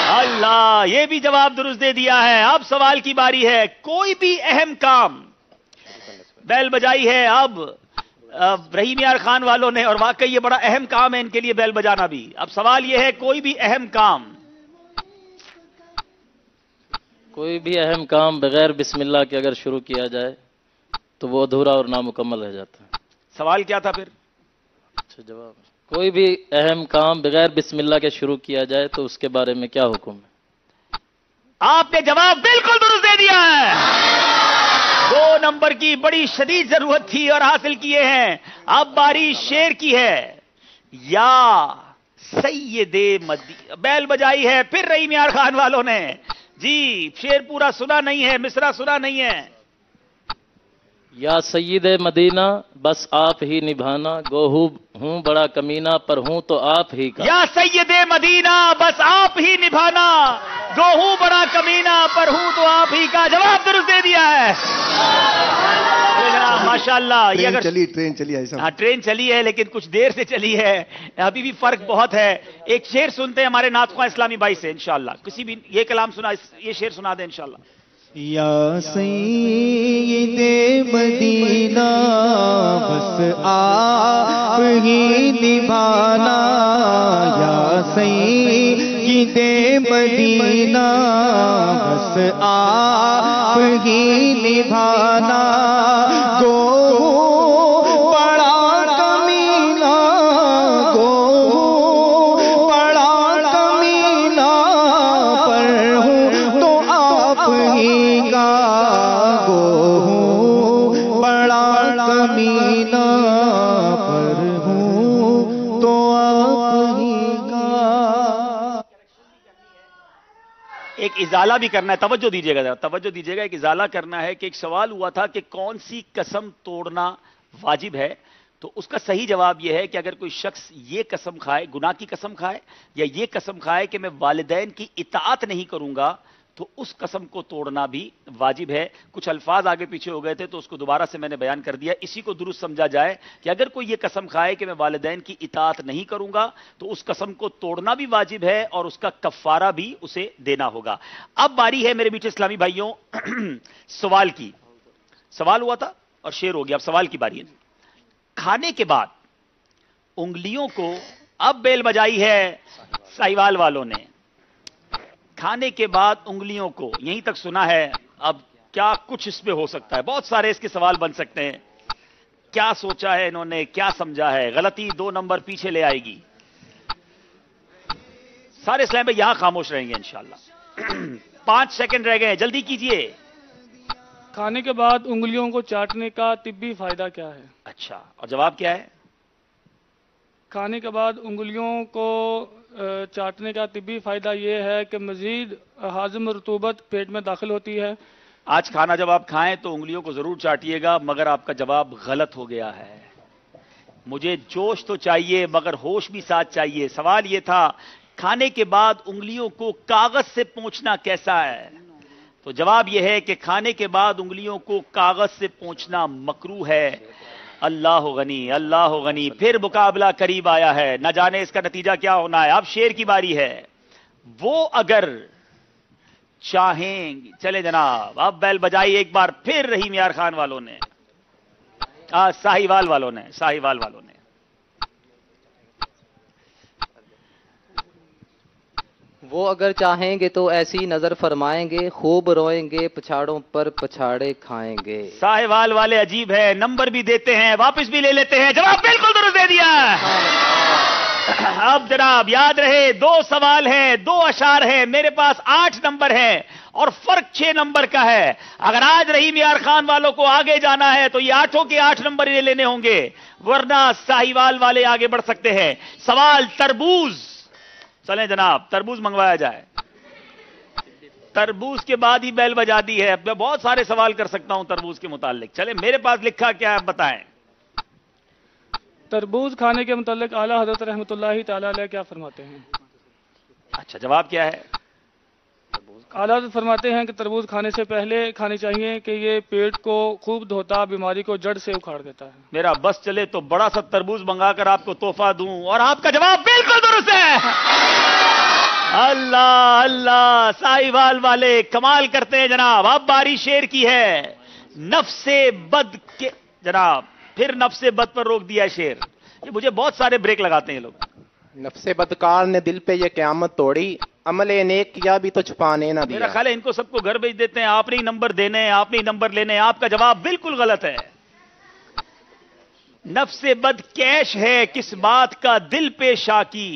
اللہ, یہ بھی جواب درست دے دیا ہے. اب سوال کی باری ہے. کوئی بھی اہم کام, بیل بجائی ہے اب رحیم یار خان والوں نے, اور واقعی یہ بڑا اہم کام ہے ان کے لیے بیل بجانا بھی. اب سوال یہ ہے کوئی بھی اہم کام. کوئی بھی اہم کام بغیر بسم اللہ کے اگر شروع کیا جائے تو وہ ادھورا اور نامکمل رہ جاتا ہے. سوال کیا تھا پھر. اچھا جواب, کوئی بھی اہم کام بغیر بسم اللہ کے شروع کیا جائے تو اس کے بارے میں کیا حکم ہے. آپ نے جواب بالکل درست دے دیا ہے. 2 نمبر کی بڑی شدید ضرورت تھی اور حاصل کیے ہیں. اب باری شیر کی ہے. یا سید مدینہ, بیل بجائی ہے پھر رحیم یار خان والوں نے. جی شیر پورا سنا نہیں ہے, مصرع سنا نہیں ہے. یا سید مدینہ بس آپ ہی نبھانا, گو ہوں بڑا کمینہ پر ہوں تو آپ ہی کا. یا سید مدینہ بس آپ ہی نبھانا, گو ہوں بڑا کمینہ پر ہوں تو آپ ہی کا. جواب درست دے دیا ہے ماشاءاللہ. یہ اگر ٹرین چلی ایسا. ہاں ٹرین چلی ہے لیکن کچھ دیر سے چلی ہے, ابھی بھی فرق بہت ہے. ایک شعر سنتے ہیں ہمارے نعت خواں اسلامی بھائی سے انشاءاللہ. کسی بھی یہ کلام سنا, یہ شعر سنا دیں انشاءاللہ. یا سید مدینہ بس آپ ہی نبھانا, یا سید مدینہ بس آپ ہی نبھانا, گو بڑا کمینہ, گو بڑا کمینہ پر ہوں تو آپ ہی کا, گو بڑا کمینہ پر ہوں ایک ازالہ بھی کرنا ہے, توجہ دیجیے گا, توجہ دیجیے گا, ایک ازالہ کرنا ہے کہ ایک سوال ہوا تھا کہ کون سی قسم توڑنا واجب ہے. تو اس کا صحیح جواب یہ ہے کہ اگر کوئی شخص یہ قسم کھائے, گناہ کی قسم کھائے, یا یہ قسم کھائے کہ میں والدین کی اطاعت نہیں کروں گا, تو اس قسم کو توڑنا بھی واجب ہے. کچھ الفاظ آگے پیچھے ہو گئے تھے تو اس کو دوبارہ سے میں نے بیان کر دیا, اسی کو درست سمجھا جائے کہ اگر کوئی یہ قسم کھائے کہ میں والدین کی اطاعت نہیں کروں گا تو اس قسم کو توڑنا بھی واجب ہے اور اس کا کفارہ بھی اسے دینا ہوگا. اب باری ہے میرے میٹھے اسلامی بھائیوں سوال کی. سوال ہوا تھا اور شیر ہو گیا, اب سوال کی باری ہے. کھانے کے بعد انگلیوں کو, اب بیل بجائی ہے ساہیوال والوں نے, کھانے کے بعد انگلیوں کو, یہیں تک سنا ہے, اب کیا کچھ اس پہ ہو سکتا ہے, بہت سارے اس کے سوال بن سکتے ہیں. کیا سوچا ہے انہوں نے, کیا سمجھا ہے؟ غلطی 2 نمبر پیچھے لے آئے گی. سارے اسلام بھائی یہاں خاموش رہیں گے انشاءاللہ. 5 سیکنڈ رہ گئے ہیں, جلدی کیجئے. کھانے کے بعد انگلیوں کو چاٹنے کا طبی فائدہ کیا ہے؟ اچھا, اور جواب کیا ہے؟ کھانے کے بعد انگلیوں کو چاٹنے کا طبی فائدہ یہ ہے کہ مزید ہاضم رطوبت پیٹ میں داخل ہوتی ہے. آج کھانا جب آپ کھائیں تو انگلیوں کو ضرور چاٹیے گا, مگر آپ کا جواب غلط ہو گیا ہے. مجھے جوش تو چاہیے مگر ہوش بھی ساتھ چاہیے. سوال یہ تھا کھانے کے بعد انگلیوں کو کاغذ سے پونچھنا کیسا ہے؟ تو جواب یہ ہے کہ کھانے کے بعد انگلیوں کو کاغذ سے پونچھنا مکروہ ہے. اللہ غنی, اللہ غنی. پھر مقابلہ قریب آیا ہے, نہ جانے اس کا نتیجہ کیا ہونا ہے. اب شیر کی باری ہے. وہ اگر چاہیں, چلے جناب, اب بیل بجائی ایک بار پھر رحیم یار خان والوں نے, ساہیوال والوں نے, ساہیوال والوں نے. وہ اگر چاہیں گے تو ایسی نظر فرمائیں گے, خوب روئیں گے, پچھاڑوں پر پچھاڑے کھائیں گے. ساہیوال والے عجیب ہے, نمبر بھی دیتے ہیں, واپس بھی لے لیتے ہیں. جواب بالکل درست دے دیا. اب جناب یاد رہے 2 سوال ہیں, 2 اشعار ہیں, میرے پاس 8 نمبر ہیں اور فرق 6 نمبر کا ہے. اگر آج رحیم یار خان والوں کو آگے جانا ہے تو یہ 8 کے 8 نمبر یہ لینے ہوں گے, ورنہ ساہیوال والے آگے بڑھ سکتے ہیں. سوال تربوز, چلیں جناب تربوز منگوایا جائے. تربوز کے بعد ہی بیل بجا دی ہے. میں بہت سارے سوال کر سکتا ہوں تربوز کے متعلق. چلیں میرے پاس لکھا کیا ہے بتائیں. تربوز کھانے کے متعلق اعلیٰ حضرت رحمۃ اللہ تعالی علیہ کیا فرماتے ہیں؟ اچھا, جواب کیا ہے؟ اعلیٰ حضرت فرماتے ہیں کہ تربوز کھانے سے پہلے کھانی چاہیے کہ یہ پیٹ کو خوب دھوتا, بیماری کو جڑ سے اکھاڑ دیتا ہے. میرا بس چلے تو بڑا سا تربوز منگا کر آپ کو تحفہ دوں, اور آپ کا جواب بالکل درست ہے. اللہ اللہ, ساہیوال والے کمال کرتے ہیں جناب. اب باری شیر کی ہے. نفس بد کے, جناب پھر نفس بد پر روک دیا شیر. یہ مجھے بہت سارے بریک لگاتے ہیں لوگ. نفس بدکار نے دل پہ یہ قیامت توڑی, عمل نیک کیا بھی تو چھپانے نہ دیا. میرا خیال ہے ان کو سب کو گھر بھیج دیتے ہیں, آپ نے ہی نمبر دینے ہیں, آپ نے ہی نمبر لینے ہیں. آپ کا جواب بالکل غلط ہے. نفس بد کیش ہے کس بات کا دل پہ شاکی,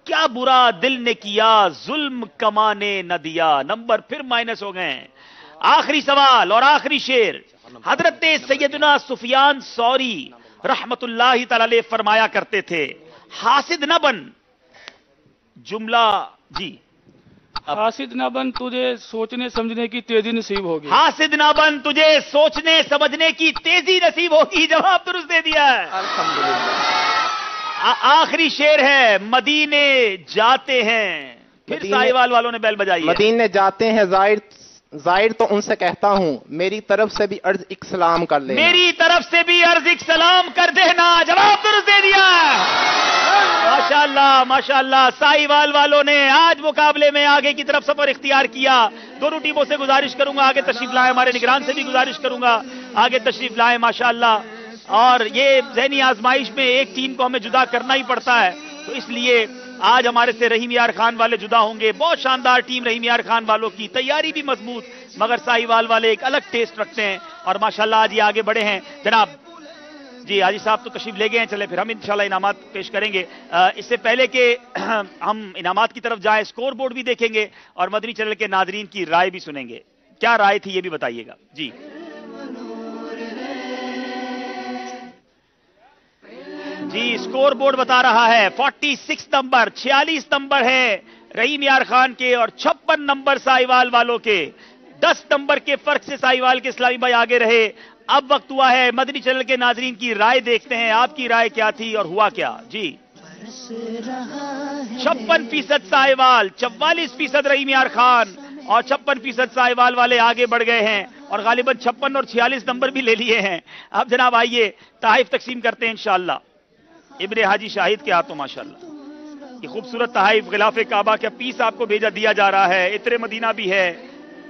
کیا برا دل نے کیا ظلم کمانے نہ دیا. نمبر پھر مائنس ہو گئے. آخری سوال اور آخری شیر. حضرت سیدنا سفیان ثوری رحمت اللہ تعالی علیہ فرمایا کرتے تھے, حاسد نہ بن. جملہ جی, حاسد نہ بن تجھے سوچنے سمجھنے کی تیزی نصیب ہوگی. حاسد نہ بن تجھے سوچنے سمجھنے کی تیزی نصیب ہوگی. جواب درست دے دیا ہے. آخری شیر ہے. مدینے جاتے ہیں, پھر ساہیوال والوں نے بیل بجائی. مدینے جاتے ہیں زائر تو ان سے کہتا ہوں, میری طرف سے بھی عرض ایک سلام کر لینا. میری طرف سے بھی عرض ایک سلام کر دینا. جواب درست دے دیا. ماشاءاللہ ماشاءاللہ. ساہیوال والوں نے آج مقابلے میں آگے کی طرف سفر اختیار کیا. دونوں ٹیموں سے گزارش کروں گا آگے تشریف لائیں. ہمارے نگران سے بھی گزارش کروں گا آگے تشریف لائیں. ماشاءاللہ. اور یہ ذہنی آزمائش میں ایک ٹیم کو ہمیں جدا کرنا ہی پڑتا ہے, تو اس لیے آج ہمارے سے رحیم یار خان والے جدا ہوں گے. بہت شاندار ٹیم رحیم یار خان والوں کی, تیاری بھی مضبوط, مگر ساہیوال والے ایک الگ ٹیسٹ رکھتے ہیں اور ماشاءاللہ آج یہ آگے بڑھے ہیں. جناب جی حاجی صاحب تو تشریف لے گئے ہیں, چلے پھر ہم انشاءاللہ انعامات پیش کریں گے. اس سے پہلے کہ ہم انعامات کی طرف جائیں, اسکور بورڈ بھی دیکھیں گے اور مدنی چینل کے ناظرین کی رائے بھی سنیں گے. کیا رائے تھی یہ بھی بتائیے گا. جی جی اسکور بورڈ بتا رہا ہے 46 نمبر 46 نمبر ہے رحیم یار خان کے اور 56 نمبر ساہیوال والوں کے 10 نمبر کے فرق سے ساہیوال کے اسلامی بھائی آگے رہے. اب وقت ہوا ہے مدنی چینل کے ناظرین کی رائے دیکھتے ہیں, آپ کی رائے کیا تھی اور ہوا کیا. جی 56% ساہیوال, 44% رحیم یار خان اور 56% ساہیوال والے آگے بڑھ گئے ہیں اور غالباً 56 اور 46 نمبر بھی لے لیے ہیں. اب جناب آئیے تحائف تقسیم کرتے ہیں انشاءاللہ. ابن حاجی شاہد کے ہاتھوں ماشاءاللہ یہ خوبصورت تحائف غلاف کعبہ کا پیس آپ کو بھیجا دیا جا رہا ہے. عطر مدینہ بھی ہے,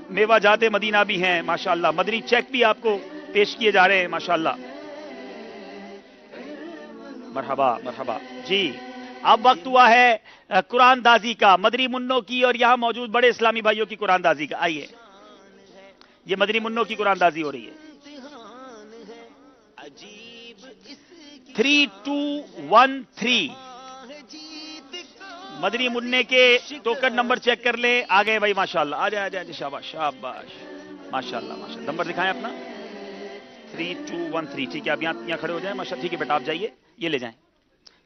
میوہ جات مدینہ بھی ہیں ماشاءاللہ, مدنی چیک بھی آپ کو پیش کیے جا رہے ہیں ماشاءاللہ. مرحبا مرحبا. جی اب وقت ہوا ہے قرآن دازی کا, مدنی منوں کی اور یہاں موجود بڑے اسلامی بھائیوں کی قرآن دازی کا. آئیے یہ مدنی منوں کی قرآن دازی ہو رہی ہے. 3213 مدنی مننے کے ٹوکن نمبر چیک کر لیں. آ گئے بھائی ماشاءاللہ, آ جائے آ جائے. شاباش شاباش ماشاءاللہ ماشاءاللہ. نمبر دکھائیں اپنا 3213. ٹھیک ہے آپ یہاں کھڑے ہو جائیں ماشاءاللہ. ٹھیک ہے بیٹا آپ جائیے, یہ لے جائیں.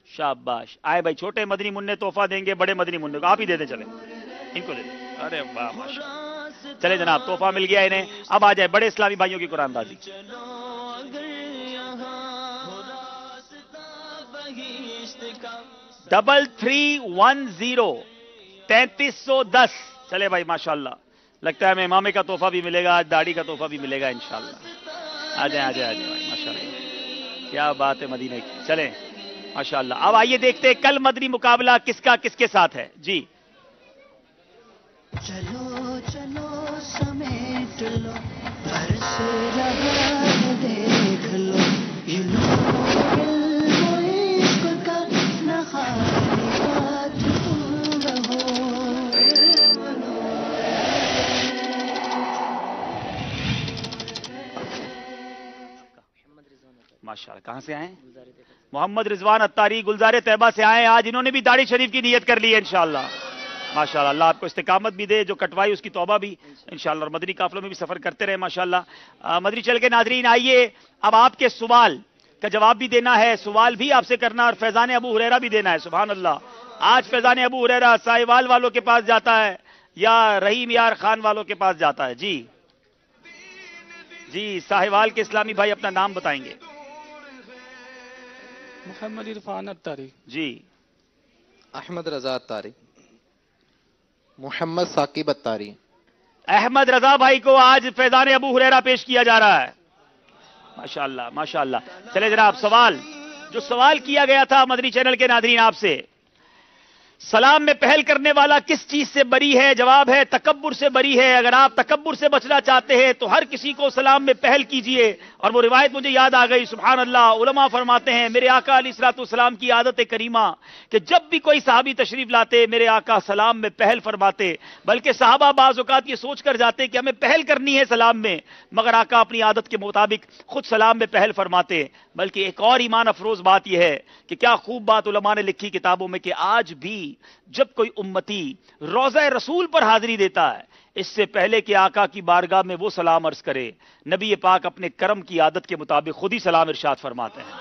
شاباش. آئے بھائی چھوٹے مدنی مننے تحفہ دیں گے, بڑے مدنی مننے کو آپ ہی دے دیں. چلیں ان کو دے دیں. ارے واہ ماشاءاللہ. چلے جناب تحفہ مل گیا انہیں. اب آ جائے بڑے اسلامی بھائیوں کی قرآن دازی. 3310 3310. چلے بھائی ماشاءاللہ. لگتا ہے ہمیں امامے کا تحفہ بھی ملے گا, آج داڑھی کا تحفہ بھی ملے گا انشاءاللہ. آ جائیں آ جائیں آ جائیں بھائی ماشاءاللہ. کیا بات ہے مدینے کی. چلیں ماشاءاللہ. اب آئیے دیکھتے ہیں کل مدنی مقابلہ کس کا کس کے ساتھ ہے. جی چلو چلو سمیٹ لو, برس رہا ہے دیکھ لو, یہ نور علم و عشق کا نہ خالی ہاتھ تم رہو. ماشاءاللہ. کہاں سے آئے؟ محمد رضوان اتاری گلزار طیبہ سے آئے. آج انہوں نے بھی داڑھی شریف کی نیت کر لی ہے انشاءاللہ. ماشاءاللہ اللہ آپ کو استقامت بھی دے, جو کٹوائی اس کی توبہ بھی انشاءاللہ, اور مدنی قافلوں میں بھی سفر کرتے رہے ماشاءاللہ. مدنی چل کے ناظرین آئیے اب آپ کے سوال کا جواب بھی دینا ہے, سوال بھی آپ سے کرنا اور فیضان ابو ہریرہ بھی دینا ہے. سبحان اللہ. آج فیضان ابو ہریرہ ساہیوال والوں کے پاس جاتا ہے یا رحیم یار خان والوں کے پاس جاتا ہے. جی جی ساہیوال کے اسلامی بھائی اپنا نام بتائیں گے. محمد عرفان اتاری. جی احمد رضا اتاری. محمد ثاقب اتاری. احمد رضا بھائی کو آج فیضان ابو ہریرہ پیش کیا جا رہا ہے ماشاءاللہ ماشاءاللہ. چلے جناب سوال جو سوال کیا گیا تھا مدنی چینل کے ناظرین آپ سے, سلام میں پہل کرنے والا کس چیز سے بری ہے؟ جواب ہے تکبر سے بری ہے. اگر آپ تکبر سے بچنا چاہتے ہیں تو ہر کسی کو سلام میں پہل کیجئے. اور وہ روایت مجھے یاد آ گئی سبحان اللہ. علماء فرماتے ہیں میرے آقا علیہ الصلوۃ والسلام کی عادت کریمہ کہ جب بھی کوئی صحابی تشریف لاتے میرے آقا سلام میں پہل فرماتے, بلکہ صحابہ بعض اوقات یہ سوچ کر جاتے کہ ہمیں پہل کرنی ہے سلام میں, مگر آقا اپنی عادت کے مطابق خود سلام میں پہل فرماتے. بلکہ ایک اور ایمان افروز بات یہ ہے کہ کیا خوب بات علماء نے لکھی کتابوں میں کہ آج بھی جب کوئی امتی روضہ رسول پر حاضری دیتا ہے اس سے پہلے کہ آقا کی بارگاہ میں وہ سلام عرض کرے, نبی پاک اپنے کرم کی عادت کے مطابق خود ہی سلام ارشاد فرماتے ہیں.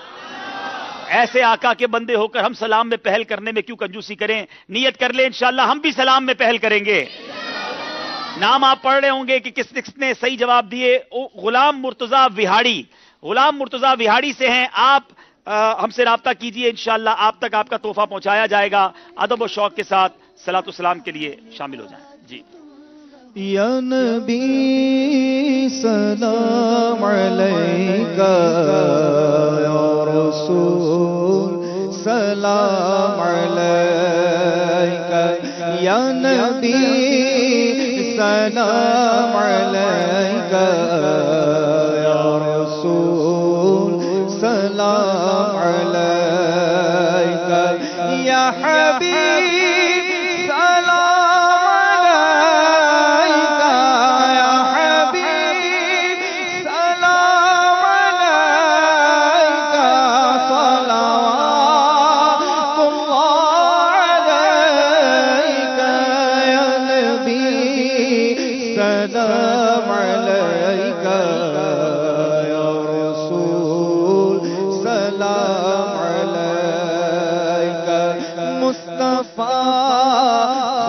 ایسے آقا کے بندے ہو کر ہم سلام میں پہل کرنے میں کیوں کنجوسی کریں؟ نیت کر لیں انشاءاللہ ہم بھی سلام میں پہل کریں گے. نام آپ پڑھ رہے ہوں گے کہ کس نے صحیح جواب دیے. غلام مرتضیٰ وہاڑی. غلام مرتضیٰ وہاڑی سے ہیں آپ, ہم سے رابطہ کیجئے انشاءاللہ آپ تک آپ کا تحفہ پہنچایا جائے گا. ادب و شوق کے ساتھ صلاۃ والسلام کے لیے شامل ہو جائیں. جی یا نبی سلام علیکہ, یا رسول سلام علیکہ, یا نبی سلام علیکہ, یا رسول سلام علیکہ, یا حبیب سلام علیکہ, یا حبیب سلام علیکہ, صلوات اللہ علیکہ, یا نبی سلام علیکہ, یا رسول سلام علیکہ, مصطفیٰ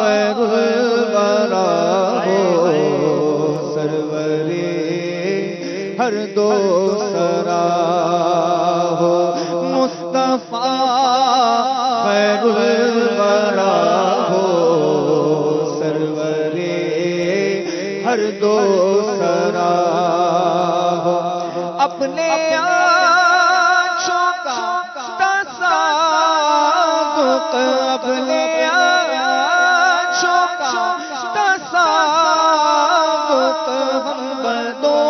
خیر الورا ہو سرورے ہر دو سرا ہو مصطفیٰ خیر الورا ہو سرورے ہر دو سرا ہو اپنے آنچوں کا تصادق اپنے آنچوں کا تصادق ہم بندوں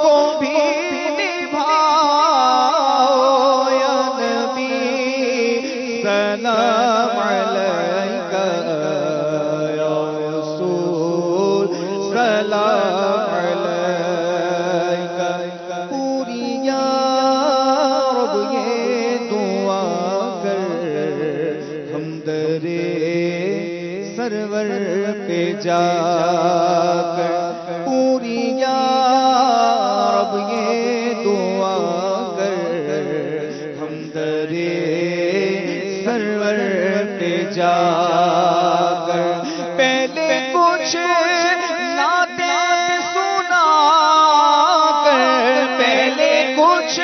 کو بھی نبھاؤ یا نبی سلام علیکہ یا رسول سلام علیکہ پوری یا رب یہ دعا کر ہم درے سرور پہ جا کر پوری یا رب یہ دعا کر ہم درے سرور پہ جا کر پہلے کچھ نعتیں سنا کر پہلے کچھ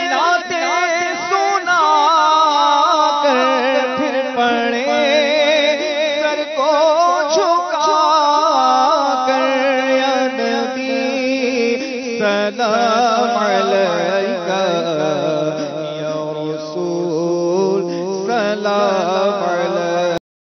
نعتیں سنا کر پھر پڑھے سر کو جھکا کر یا نبی سلام علیکہ یا رسول سلام